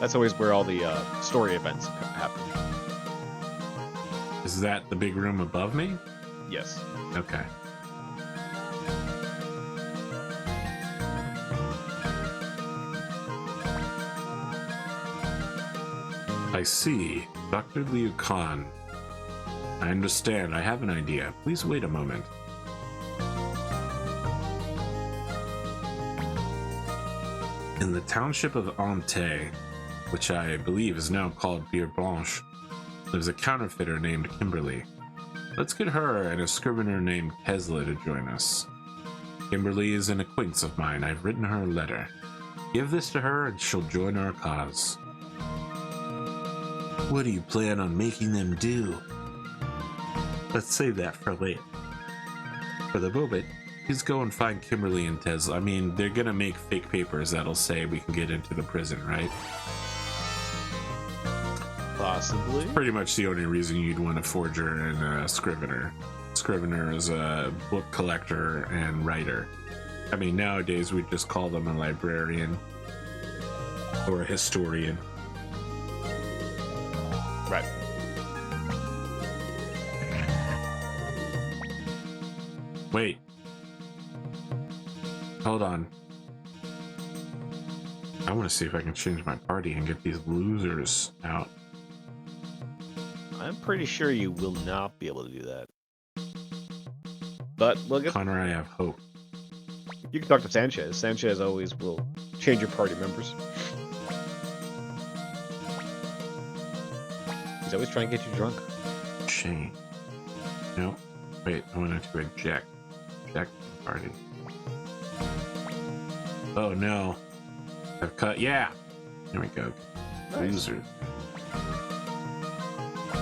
That's always where all the story events happen. Is that the big room above me? Yes. Okay. I see. Dr. Liu Khan. I understand. I have an idea. Please wait a moment. In the township of Ante, which I believe is now called Bière Blanche, lives a counterfeiter named Kimberly. Let's get her and a scrivener named Tesla to join us. Kimberly is an acquaintance of mine. I've written her a letter. Give this to her and she'll join our cause. What do you plan on making them do? Let's save that for later. For the moment, please go and find Kimberly and Tesla. I mean, they're gonna make fake papers that'll say we can get into the prison, right? Possibly. It's pretty much the only reason you'd want a forger and a scrivener. Scrivener is a book collector and writer. I mean, nowadays we just call them a librarian or a historian. Right. Wait. Hold on. I want to see if I can change my party and get these losers out. I'm pretty sure you will not be able to do that. But look at Connor, I have hope. you can talk to Sanchez. Sanchez always will change your party members. He's always trying to get you drunk. Shane. No. Wait, I wanted to eject. Eject the party. Oh no. I've cut. Yeah. There we go. Nice. Losers.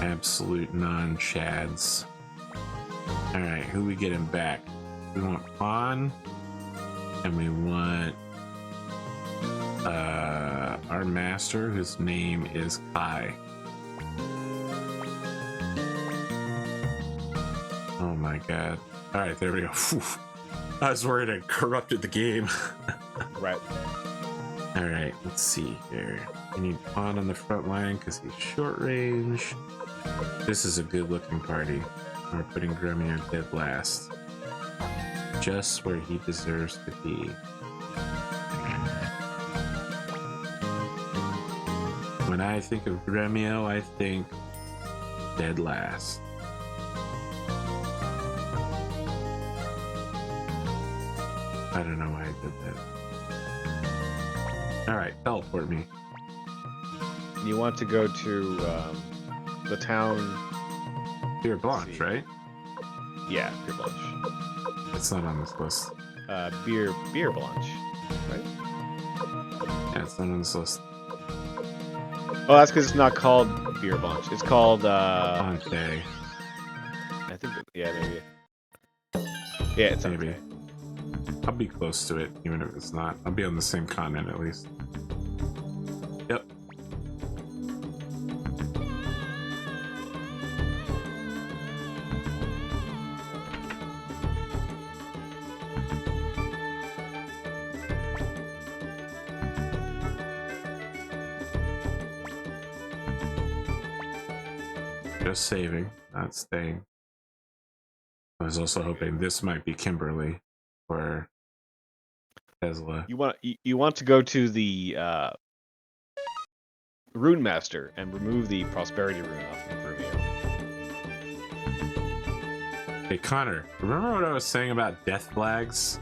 Absolute non-chads. Alright, who we getting back? We want Pawn. And we want our master, whose name is Kai. Oh my god. Alright, there we go. Whew. I was worried I corrupted the game. Right. Alright, let's see here. We need Pawn on the front line because he's short range. This is a good looking party. We're putting Gremio dead last. Just where he deserves to be. When I think of Gremio, I think dead last. I don't know why I did that. Alright, teleport me. You want to go to the town. Bière Blanche, right? Yeah, Beer Blanche. It's not on this list. Beer Blanche, right? Yeah, it's not on this list. Oh, that's because it's not called Beer Blanche. It's called Ante. I think. Yeah, maybe. Yeah, it's Maybe. okay. I'll be close to it, even if it's not. I'll be on the same continent at least. Yep. just saving, not staying. I was also hoping this might be Kimberly or Tesla. You want to go to the Rune Master and remove the Prosperity Rune off of Rubio. Hey Connor, remember what I was saying about death flags?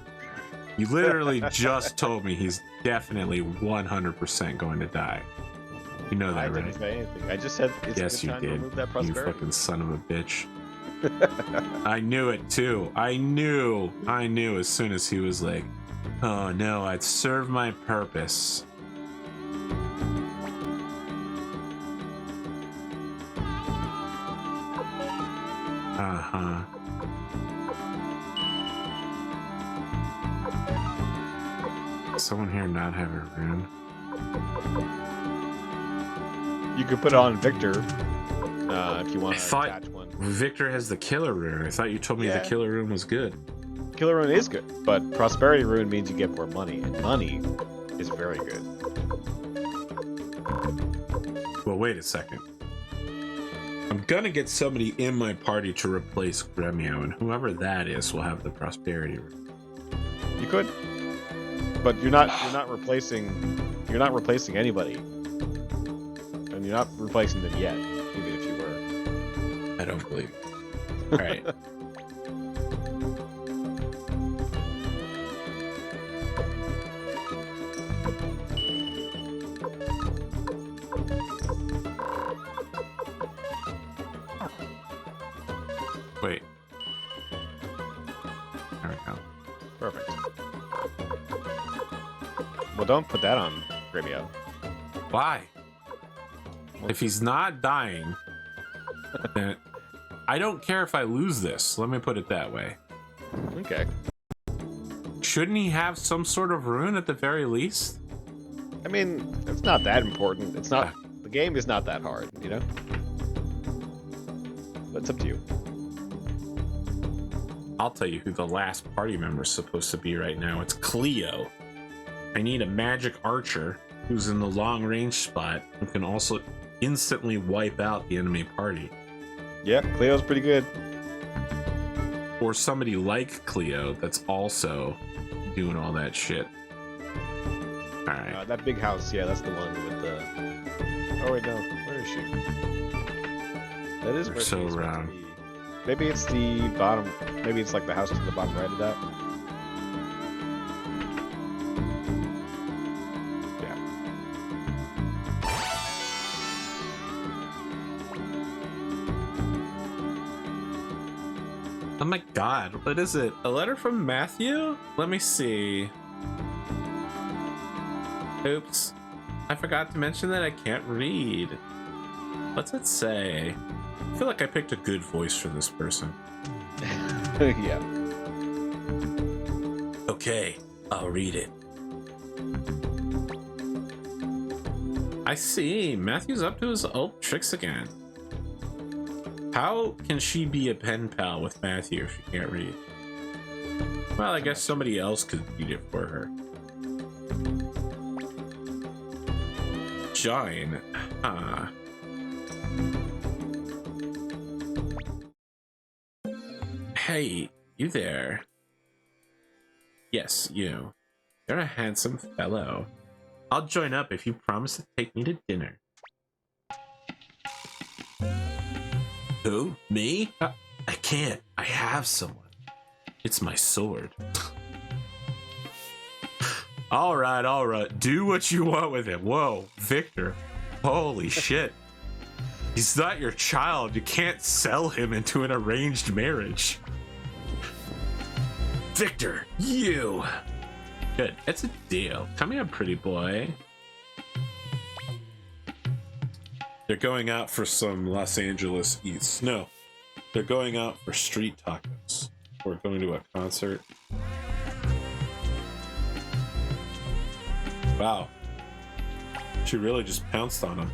You literally just told me he's definitely 100% going to die. You know that, right? I didn't say anything. I just said it's yes, a good time to remove that Prosperity. You fucking son of a bitch. I knew it too. I knew as soon as he was like, oh no, I'd serve my purpose. Uh-huh. Someone here not have a rune? You could put it on Victor if you want to attach one. Victor has the killer rune. I thought you told me the killer rune was good. Killer rune is good, but Prosperity rune means you get more money, and money is very good. Well, wait a second. I'm gonna get somebody in my party to replace Gremio, and whoever that is will have the Prosperity rune. You could, but you're not replacing anybody, and you're not replacing them yet, even if you were. I don't believe it. All right. Wait. There we go. Perfect. Well, don't put that on Gremio. Why? If he's not dying, then I don't care if I lose this. Let me put it that way. Okay. Shouldn't he have some sort of rune at the very least? I mean, it's not that important. It's not. The game is not that hard, you know? But it's up to you. I'll tell you who the last party member is supposed to be right now. It's Cleo. I need a magic archer who's in the long range spot who can also instantly wipe out the enemy party. Yeah, Cleo's pretty good. Or somebody like Cleo that's also doing all that shit. Alright. That big house, yeah, that's the one with the... Oh wait, no. Where is she? That is You're where so she's wrong. supposed to be. Maybe it's the bottom... Maybe it's like the house to the bottom right of that. Yeah. Oh my god, what is it? A letter from Matthew? Let me see. Oops. I forgot to mention that I can't read. What's it say? I feel like I picked a good voice for this person. Yeah. Okay, I'll read it. I see. Matthew's up to his old tricks again. How can she be a pen pal with Matthew if she can't read? Well, I guess somebody else could read it for her. Join. Huh. Hey, you there? Yes, you. You're a handsome fellow. I'll join up if you promise to take me to dinner. Who? Me? I can't. I have someone. It's my sword. All right. Do what you want with him. Whoa, Victor. Holy shit. He's not your child. You can't sell him into an arranged marriage. Victor, you. Good. It's a deal. Come here, pretty boy. They're going out for some Los Angeles eats. No, they're going out for street tacos. We're going to a concert. Wow. She really just pounced on him.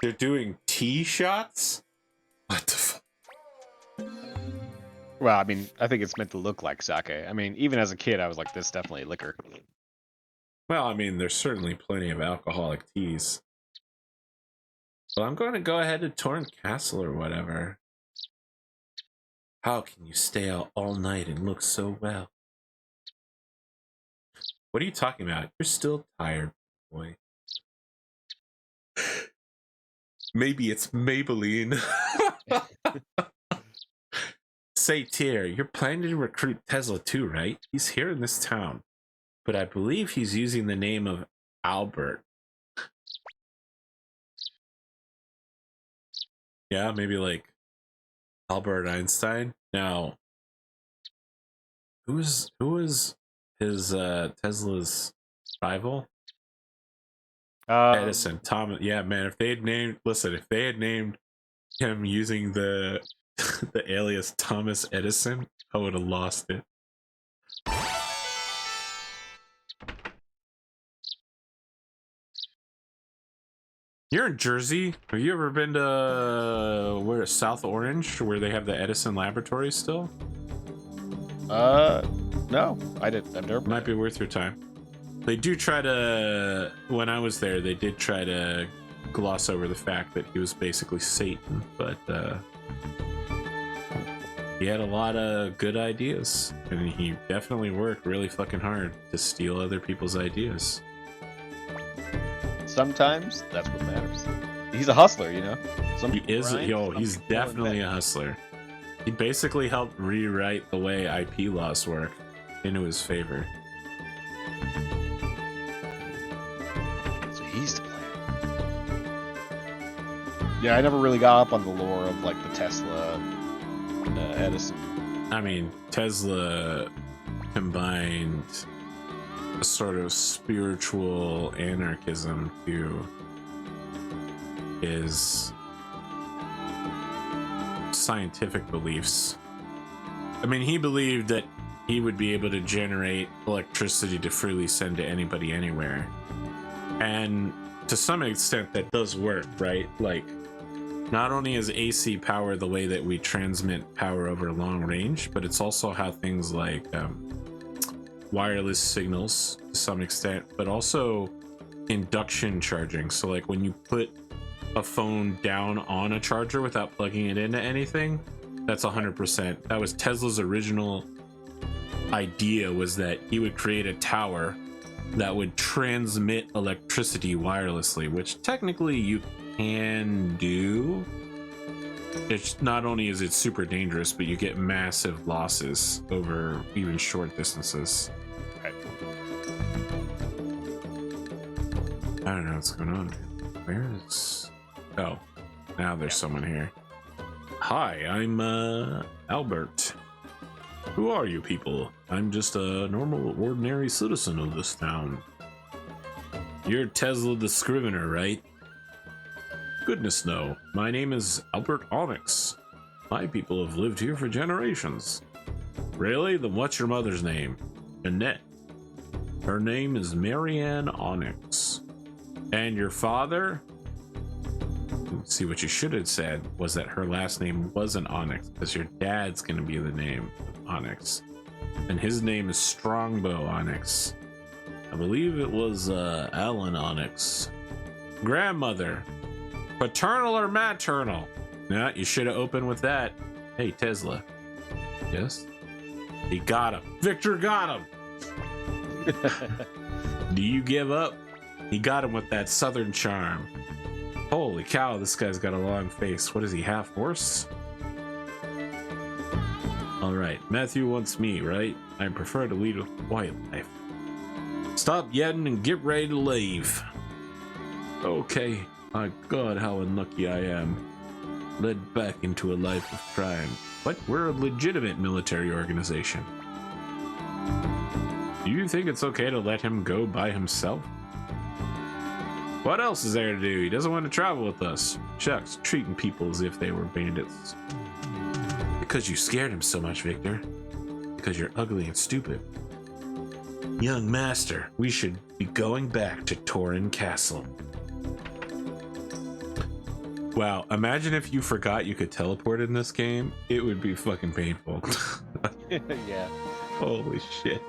They're doing tea shots? What the fuck? Well, I mean, I think it's meant to look like sake. I mean, even as a kid, I was like, this is definitely liquor. Well, I mean, there's certainly plenty of alcoholic teas. Well, I'm going to go ahead to Torrent Castle or whatever. How can you stay out all night and look so well? What are you talking about? You're still tired, boy. Maybe it's Maybelline. Say, Tyr, you're planning to recruit Tesla too, right? He's here in this town. But I believe he's using the name of Albert. Yeah, maybe like Albert Einstein. Now, who was his Tesla's rival? Edison. Thomas. Yeah, man. If they had named him using the the alias Thomas Edison, I would have lost it. You're in Jersey. Have you ever been to South Orange, where they have the Edison laboratory still? No, I didn't. I've never. Might be worth your time. They do try to. When I was there, they did try to gloss over the fact that he was basically Satan, but he had a lot of good ideas, and he definitely worked really fucking hard to steal other people's ideas. Sometimes that's what matters. He's a hustler, you know. He is. He's definitely a hustler. He basically helped rewrite the way IP laws work into his favor. So he's the player. Yeah, I never really got up on the lore of like the Tesla, Edison. I mean, Tesla combined a sort of spiritual anarchism to his scientific beliefs. I mean, he believed that he would be able to generate electricity to freely send to anybody anywhere. And to some extent that does work, right? Like, not only is AC power the way that we transmit power over long range, but it's also how things like wireless signals to some extent, but also induction charging. So like when you put a phone down on a charger without plugging it into anything, that's 100%. That was Tesla's original idea, was that he would create a tower that would transmit electricity wirelessly, which technically you can do. It's not only is it super dangerous, but you get massive losses over even short distances. Right. I don't know what's going on. Where is... Oh, now there's someone here. Hi, I'm Albert. Who are you people? I'm just a normal, ordinary citizen of this town. You're Tesla the Scrivener, right? Goodness no. My name is Albert Onyx. My people have lived here for generations. Really? Then what's your mother's name? Annette. Her name is Marianne Onyx. And your father? See, what you should have said was that her last name wasn't Onyx, because your dad's gonna be the name Onyx. And his name is Strongbow Onyx. I believe it was Alan Onyx. Grandmother. Paternal or maternal? Yeah, you should have opened with that. Hey, Tesla. Yes? He got him. Victor got him. Do you give up? He got him with that southern charm. Holy cow, this guy's got a long face. What is he, half horse? Alright, Matthew wants me, right? I prefer to lead a quiet life. Stop yelling and get ready to leave. Okay. My God, how unlucky I am. Led back into a life of crime. But we're a legitimate military organization. Do you think it's okay to let him go by himself? What else is there to do? He doesn't want to travel with us. Shucks, treating people as if they were bandits. Because you scared him so much, Victor. Because you're ugly and stupid. Young master, we should be going back to Torrent Castle. Wow, imagine if you forgot you could teleport in this game. It would be fucking painful. Yeah. Holy shit.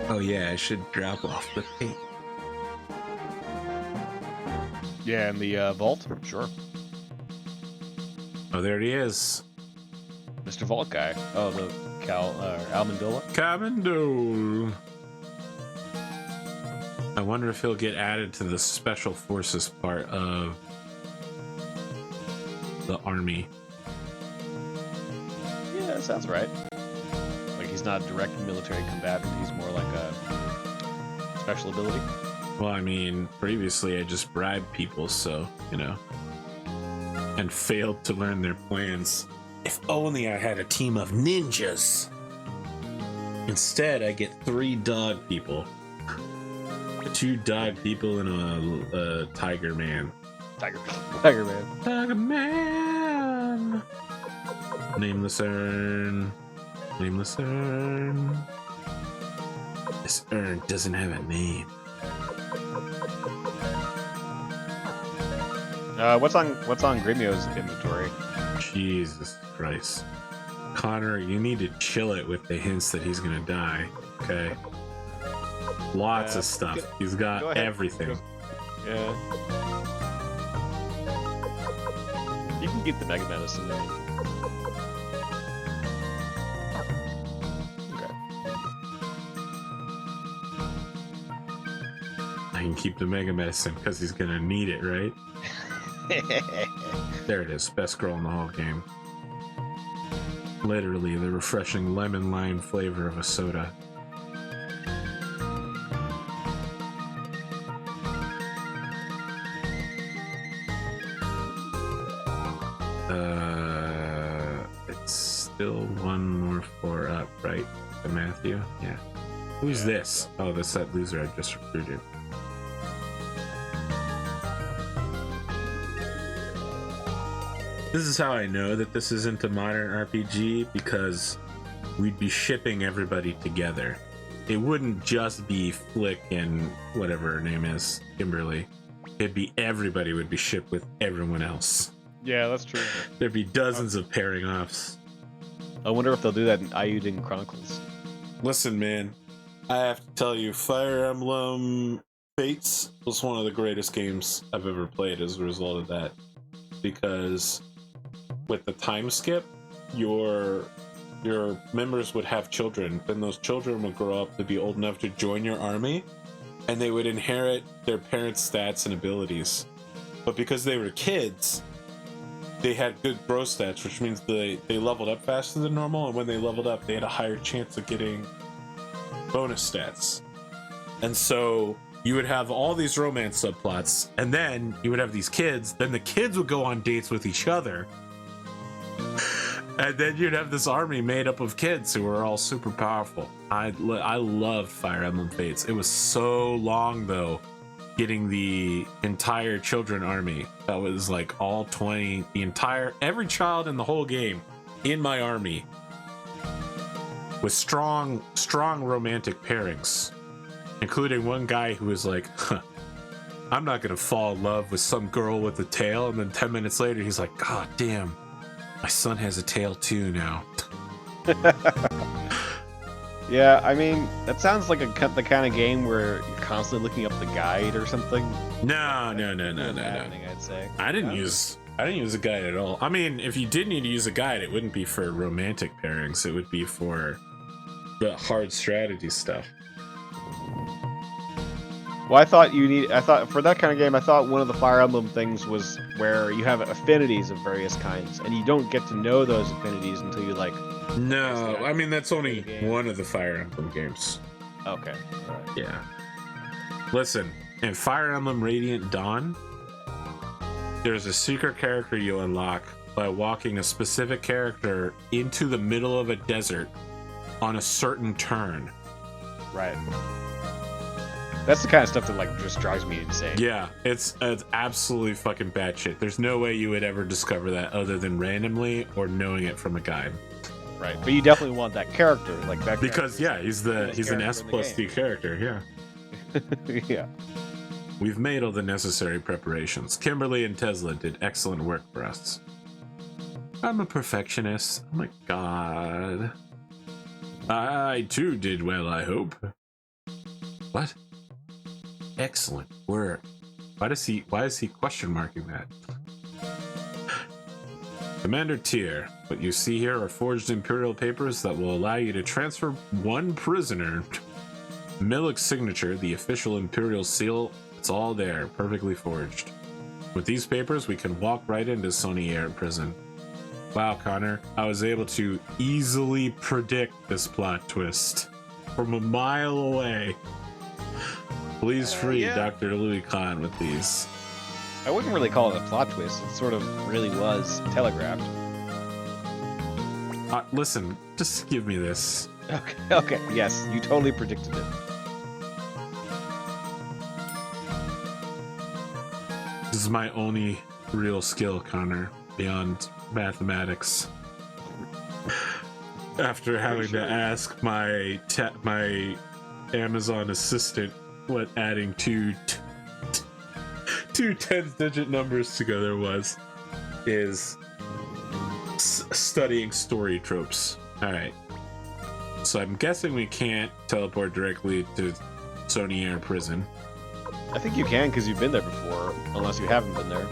Oh yeah, I should drop off the paint. Yeah, in the vault? Sure. Oh, there he is. Mr. Vault guy. Oh, the Almandola? Camandole. I wonder if he'll get added to the special forces part of the army. Yeah, that sounds right. Like he's not a direct military combatant, he's more like a special ability. Well, I mean, previously I just bribed people, so, you know, and failed to learn their plans. If only I had a team of ninjas. Instead, I get 3 dog people. 2 dog people and a tiger man. Tiger Man. Tiger man. Nameless urn. Nameless urn. This urn doesn't have a name. What's on Grimio's inventory? Jesus Christ. Connor, you need to chill it with the hints that he's gonna die. Okay. Lots of stuff. He's got everything. Yeah. You can keep the Mega Medicine. Okay. I can keep the Mega Medicine because he's gonna need it, right? There it is. Best girl in the whole game. Literally the refreshing lemon lime flavor of a soda. It's still 1 more floor up, right? To Matthew? Yeah. Who's this? Oh, that's that loser I just recruited. This is how I know that this isn't a modern RPG, because we'd be shipping everybody together. It wouldn't just be Flick and whatever her name is, Kimberly. It'd be everybody would be shipped with everyone else. Yeah, that's true. There'd be dozens of pairing offs. I wonder if they'll do that in Ayuden Chronicles. Listen, man, I have to tell you, Fire Emblem Fates was one of the greatest games I've ever played as a result of that. Because with the time skip, your members would have children, then those children would grow up to be old enough to join your army, and they would inherit their parents' stats and abilities. But because they were kids, they had good growth stats, which means they leveled up faster than normal, and when they leveled up, they had a higher chance of getting bonus stats. And so you would have all these romance subplots, and then you would have these kids, then the kids would go on dates with each other, and then you'd have this army made up of kids who were all super powerful. I loved Fire Emblem Fates. It was so long, though, getting the entire children army. That was like all 20, every child in the whole game in my army with strong romantic pairings, including one guy who was like, I'm not gonna fall in love with some girl with a tail, and then 10 minutes later he's like, God damn, my son has a tail too now. Yeah, I mean, that sounds like the kind of game where you're constantly looking up the guide or something. No. I'd say. I didn't use a guide at all. I mean, if you did need to use a guide, it wouldn't be for romantic pairings. It would be for the hard strategy stuff. Well, I thought for that kind of game, I thought one of the Fire Emblem things was where you have affinities of various kinds, and you don't get to know those affinities until you like. No, I mean that's only one of the Fire Emblem games. Okay. All right. Yeah. Listen, in Fire Emblem Radiant Dawn, there's a secret character you unlock by walking a specific character into the middle of a desert on a certain turn. Right. That's the kind of stuff that like just drives me insane. Yeah, it's absolutely fucking batshit. There's no way you would ever discover that other than randomly or knowing it from a guide. Right, but you definitely want that character, like that. Because yeah, he's an S plus D character. Yeah. Yeah. We've made all the necessary preparations. Kimberly and Tesla did excellent work for us. I'm a perfectionist. Oh my god. I too did well, I hope. What? Excellent work. Why is he question marking that? Commander Tyr, what you see here are forged Imperial papers that will allow you to transfer one prisoner. Milik's signature, the official Imperial seal, it's all there, perfectly forged. With these papers, we can walk right into Sonier prison. Wow, Connor, I was able to easily predict this plot twist from a mile away. Please free Dr. Louis Kahn with these. I wouldn't really call it a plot twist. It sort of really was telegraphed. Listen, just give me this. Okay, yes, you totally predicted it. This is my only real skill, Connor, beyond mathematics. After having to ask my Amazon assistant what adding two 10-digit numbers together is studying story tropes. All right, so I'm guessing we can't teleport directly to Sonier prison. I think you can because you've been there before, unless you haven't been there.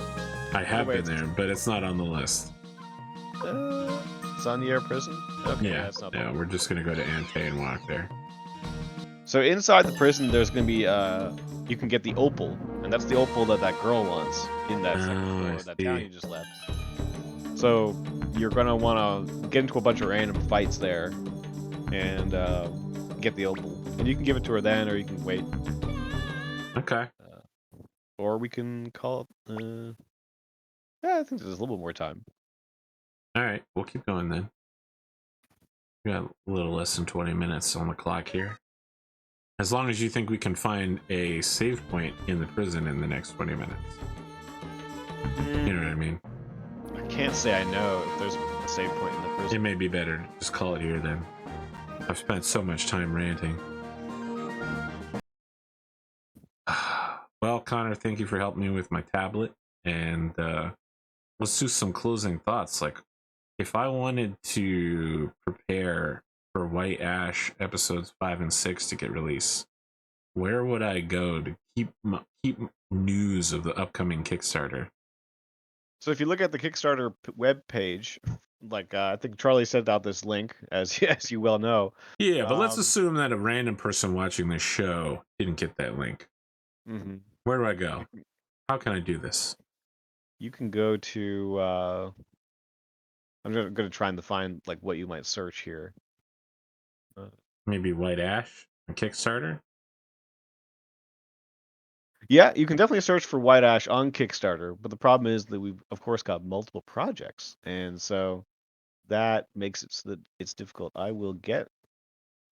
I have been there, but it's not on the list. Sonier prison? Okay, yeah, we're just gonna go to Ante and walk there. So inside the prison, there's gonna be you can get the opal, and that's the opal that girl wants in that that town you just left. So you're gonna want to get into a bunch of random fights there, and get the opal, and you can give it to her then, or you can wait. Okay. Or we can call it. Yeah, I think there's a little bit more time. All right, we'll keep going then. We got a little less than 20 minutes on the clock here. As long as you think we can find a save point in the prison in the next 20 minutes. You know what I mean? I can't say I know if there's a save point in the prison. It may be better. Just call it here then. I've spent so much time ranting. Well, Connor, thank you for helping me with my tablet. And let's do some closing thoughts. Like, if I wanted to prepare for White Ash episodes 5 and 6 to get released, where would I go to keep news of the upcoming Kickstarter? So if you look at the Kickstarter web page, like I think Charlie sent out this link, as you well know. Yeah, but let's assume that a random person watching this show didn't get that link. Mm-hmm. Where do I go? How can I do this? You can go to. I'm going to try and find like what you might search here. Maybe White Ash on Kickstarter. Yeah, you can definitely search for White Ash on Kickstarter, but the problem is that we've of course got multiple projects, and so that makes it so that it's difficult. I will get.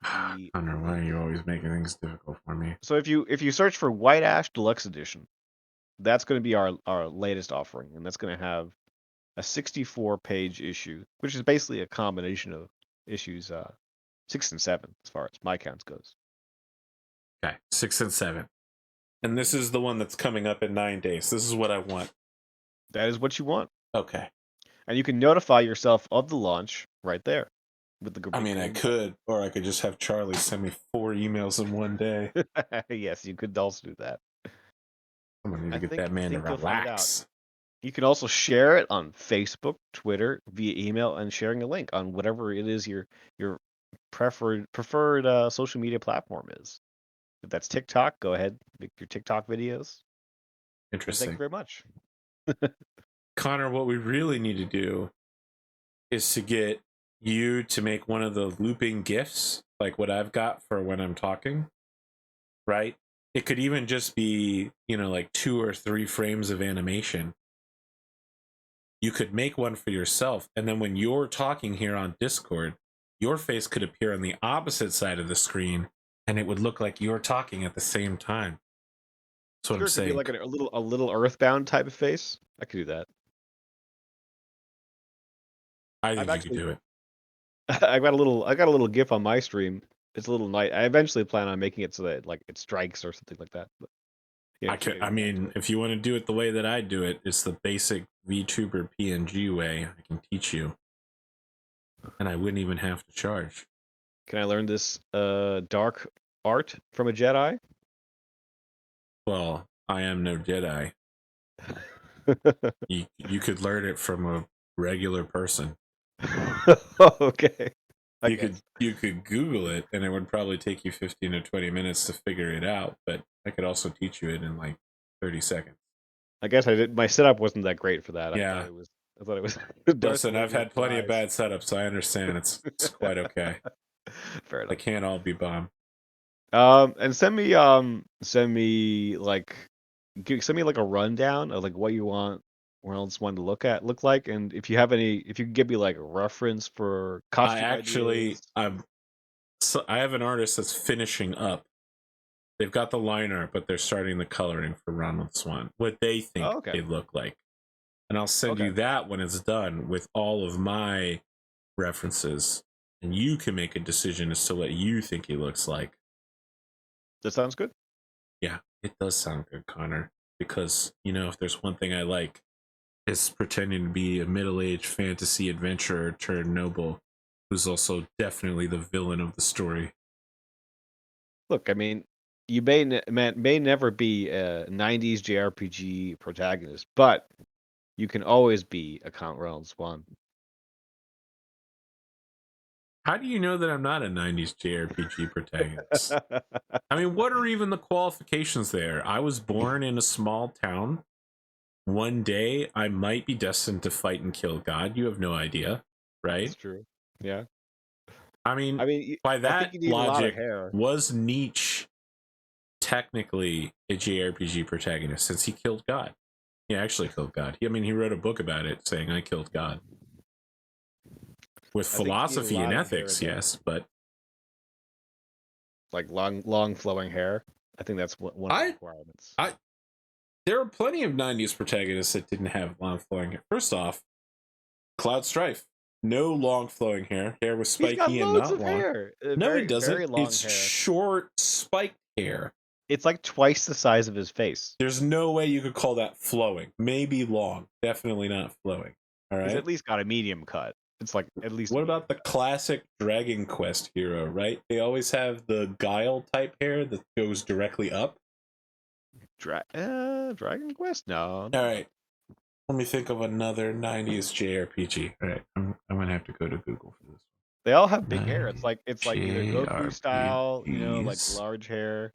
Connor, why are you always making things difficult for me? So if you search for White Ash Deluxe Edition, that's going to be our latest offering, and that's going to have a 64-page issue, which is basically a combination of issues 6 and 7, as far as my counts goes. Okay, 6 and 7. And this is the one that's coming up in 9 days. This is what I want. That is what you want. Okay. And you can notify yourself of the launch right there. With the I mean, I could, or I could just have Charlie send me 4 emails in one day. Yes, you could also do that. I'm gonna need to get that man to relax. You can also share it on Facebook, Twitter, via email, and sharing a link on whatever it is your preferred social media platform is. If that's TikTok, go ahead, make your TikTok videos. Interesting. Thank you very much. Connor, what we really need to do is to get you to make one of the looping GIFs, like what I've got for when I'm talking, right? It could even just be, like 2 or 3 frames of animation. You could make one for yourself, and then when you're talking here on Discord, your face could appear on the opposite side of the screen, and it would look like you're talking at the same time. That's what I'm saying. It could be like a little Earthbound type of face. I could do that. I think you could do it. I got a little GIF on my stream it's a little night. I eventually plan on making it so that like it strikes or something like that. But, I mean, if you want to do it the way that I do it, it's the basic VTuber PNG way. I can teach you, and I wouldn't even have to charge. Can I learn this dark art from a Jedi? Well, I am no Jedi. You could learn it from a regular person. Okay. You could Google it, and it would probably take you 15 or 20 minutes to figure it out. But I could also teach you it in like 30 seconds. I guess I did. My setup wasn't that great for that. Yeah. I thought it was. Listen, I've had plenty of bad setups, so I understand. It's quite okay. Fair enough. They can't all be bomb. And send me like a rundown of like what you want Reynolds one to look like, and if you can give me like a reference for costume ideas. I have an artist that's finishing up. They've got the line art, but they're starting the coloring for Ronald Swan. What they think they look like, and I'll send you that when it's done with all of my references, and you can make a decision as to what you think he looks like. That sounds good. Yeah, it does sound good, Connor. Because if there's one thing I like, it's pretending to be a middle-aged fantasy adventurer turned noble, who's also definitely the villain of the story. Look, I mean, you may never be a 90s JRPG protagonist, but you can always be a Count Reynolds one. How do you know that I'm not a 90s JRPG protagonist? I mean, what are even the qualifications there? I was born in a small town. One day, I might be destined to fight and kill God. You have no idea, right? That's true. Yeah. I mean, by that logic, was Nietzsche technically a JRPG protagonist since he killed God? He actually killed God. He wrote a book about it saying, I killed God. With philosophy and ethics, yes, but like long flowing hair. I think that's one of the requirements. There are plenty of 90s protagonists that didn't have long flowing hair. First off, Cloud Strife. No long flowing hair. Hair was spiky and not long. Hair. No, he doesn't. It's short, spiked hair. It's like twice the size of his face. There's no way you could call that flowing. Maybe long. Definitely not flowing. All right. He's at least got a medium cut. It's like at least. What about the classic Dragon Quest hero, right? They always have the Guile type hair that goes directly up. Dragon Quest? No. All right. Let me think of another 90s JRPG. All right. I'm going to have to go to Google for this. They all have big hair. It's like either Goku style, like large hair.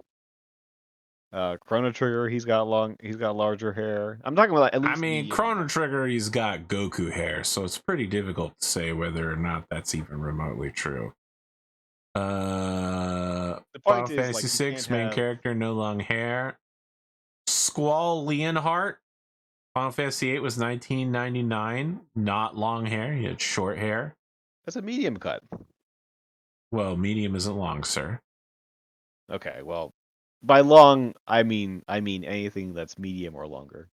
Chrono Trigger, he's got larger hair. I'm talking about at least. Chrono Trigger, he's got Goku hair, so it's pretty difficult to say whether or not that's even remotely true. Final Fantasy VI main character, no long hair. Squall Leonhardt, Final Fantasy VIII was 1999. Not long hair. He had short hair. That's a medium cut. Well, medium isn't long, sir. Okay, well. By long, I mean anything that's medium or longer.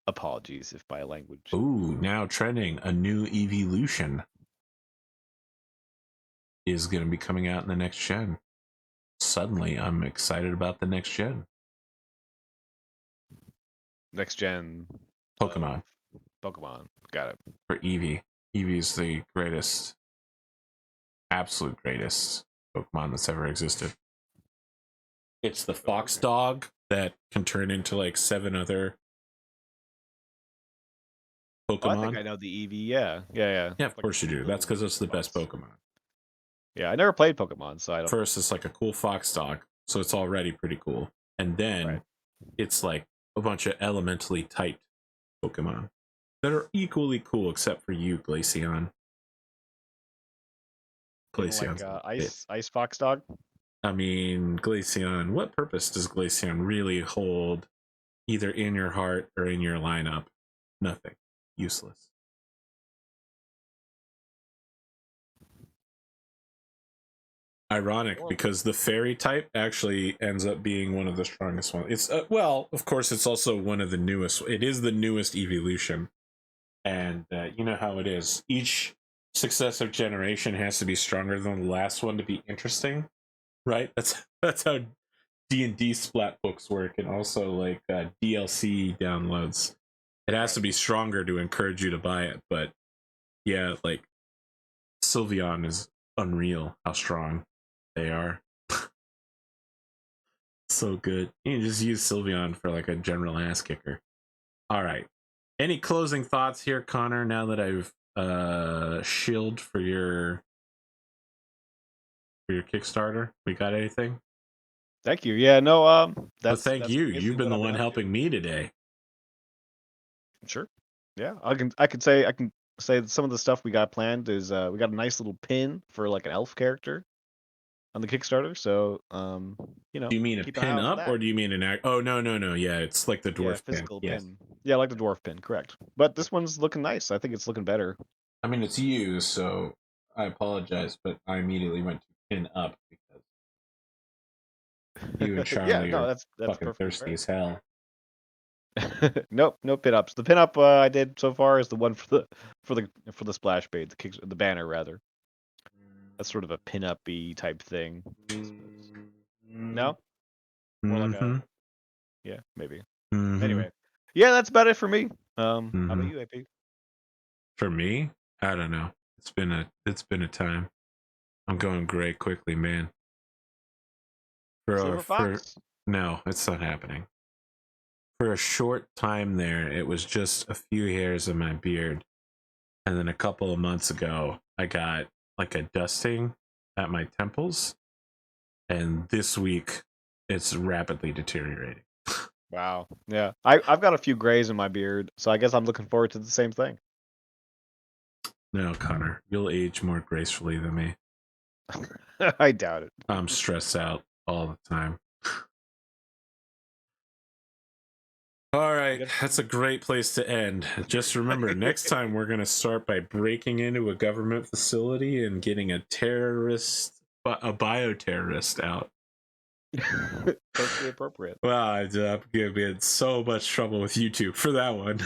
Apologies if my language. Ooh, now trending. A new evolution is going to be coming out in the next gen. Suddenly, I'm excited about the next gen. Next gen. Pokemon. Pokemon. Got it. For Eevee. Eevee is the greatest, absolute greatest Pokemon that's ever existed. It's the fox dog that can turn into like 7 other Pokemon. I think I know the Eevee. Yeah. Yeah, of course you do. That's because it's the best Pokemon. Yeah, I never played Pokemon, so I don't. First, it's like a cool fox dog, so it's already pretty cool. And then it's like a bunch of elementally typed Pokemon that are equally cool, except for you, Glaceon. Glaceon's like, ice fox dog. I mean, Glaceon, what purpose does Glaceon really hold either in your heart or in your lineup? Nothing. Useless. Ironic, because the fairy type actually ends up being one of the strongest ones. It's, well, of course, it's also one of the newest. It is the newest evolution. And you know how it is. Each successive generation has to be stronger than the last one to be interesting, right? That's how D&D splat books work, and also like DLC downloads. It has to be stronger to encourage you to buy it, but yeah, like Sylveon is unreal how strong they are. So good. You can just use Sylveon for like a general ass kicker. All right. Any closing thoughts here, Connor, now that I've shilled for your Kickstarter? We got anything? Thank you. Yeah, no, Well, thank you. You've been what the I've one up to. helping me today. Sure. Yeah, I can say that some of the stuff we got planned is we got a nice little pin for like an elf character on the Kickstarter. So Do you mean a keep an eye pin out for up that. or do you mean an act? Oh, no. Yeah, it's like the Yeah, dwarf pin. physical Yes. pin. Yeah, like the dwarf pin, correct. But this one's looking nice. I think it's looking better. I mean, it's you, so I apologize, but I immediately went to pin up because you and Yeah, Charlie no, are that's fucking perfectly thirsty fair. as hell. Nope, no pin-ups. The pin-up I did so far is the one for the splash page, the banner rather. That's sort of a pin-up-y type thing. No? More like Mm-hmm. yeah, maybe. Mm-hmm. Anyway. Yeah, that's about it for me. How Mm-hmm. about you, AP? For me, I don't know. It's been a time. I'm going gray quickly, man. Silver For Fox. no, it's not happening. For a short time there, it was just a few hairs in my beard. And then a couple of months ago, I got like a dusting at my temples. And this week, it's rapidly deteriorating. Wow. Yeah. I've got a few grays in my beard, so I guess I'm looking forward to the same thing. No, Connor, you'll age more gracefully than me. I doubt it. I'm stressed out all the time. All right, that's a great place to end. Just remember, next time we're going to start by breaking into a government facility and getting a bioterrorist out. Perfectly appropriate. Wow, I'm going to be in so much trouble with YouTube for that one.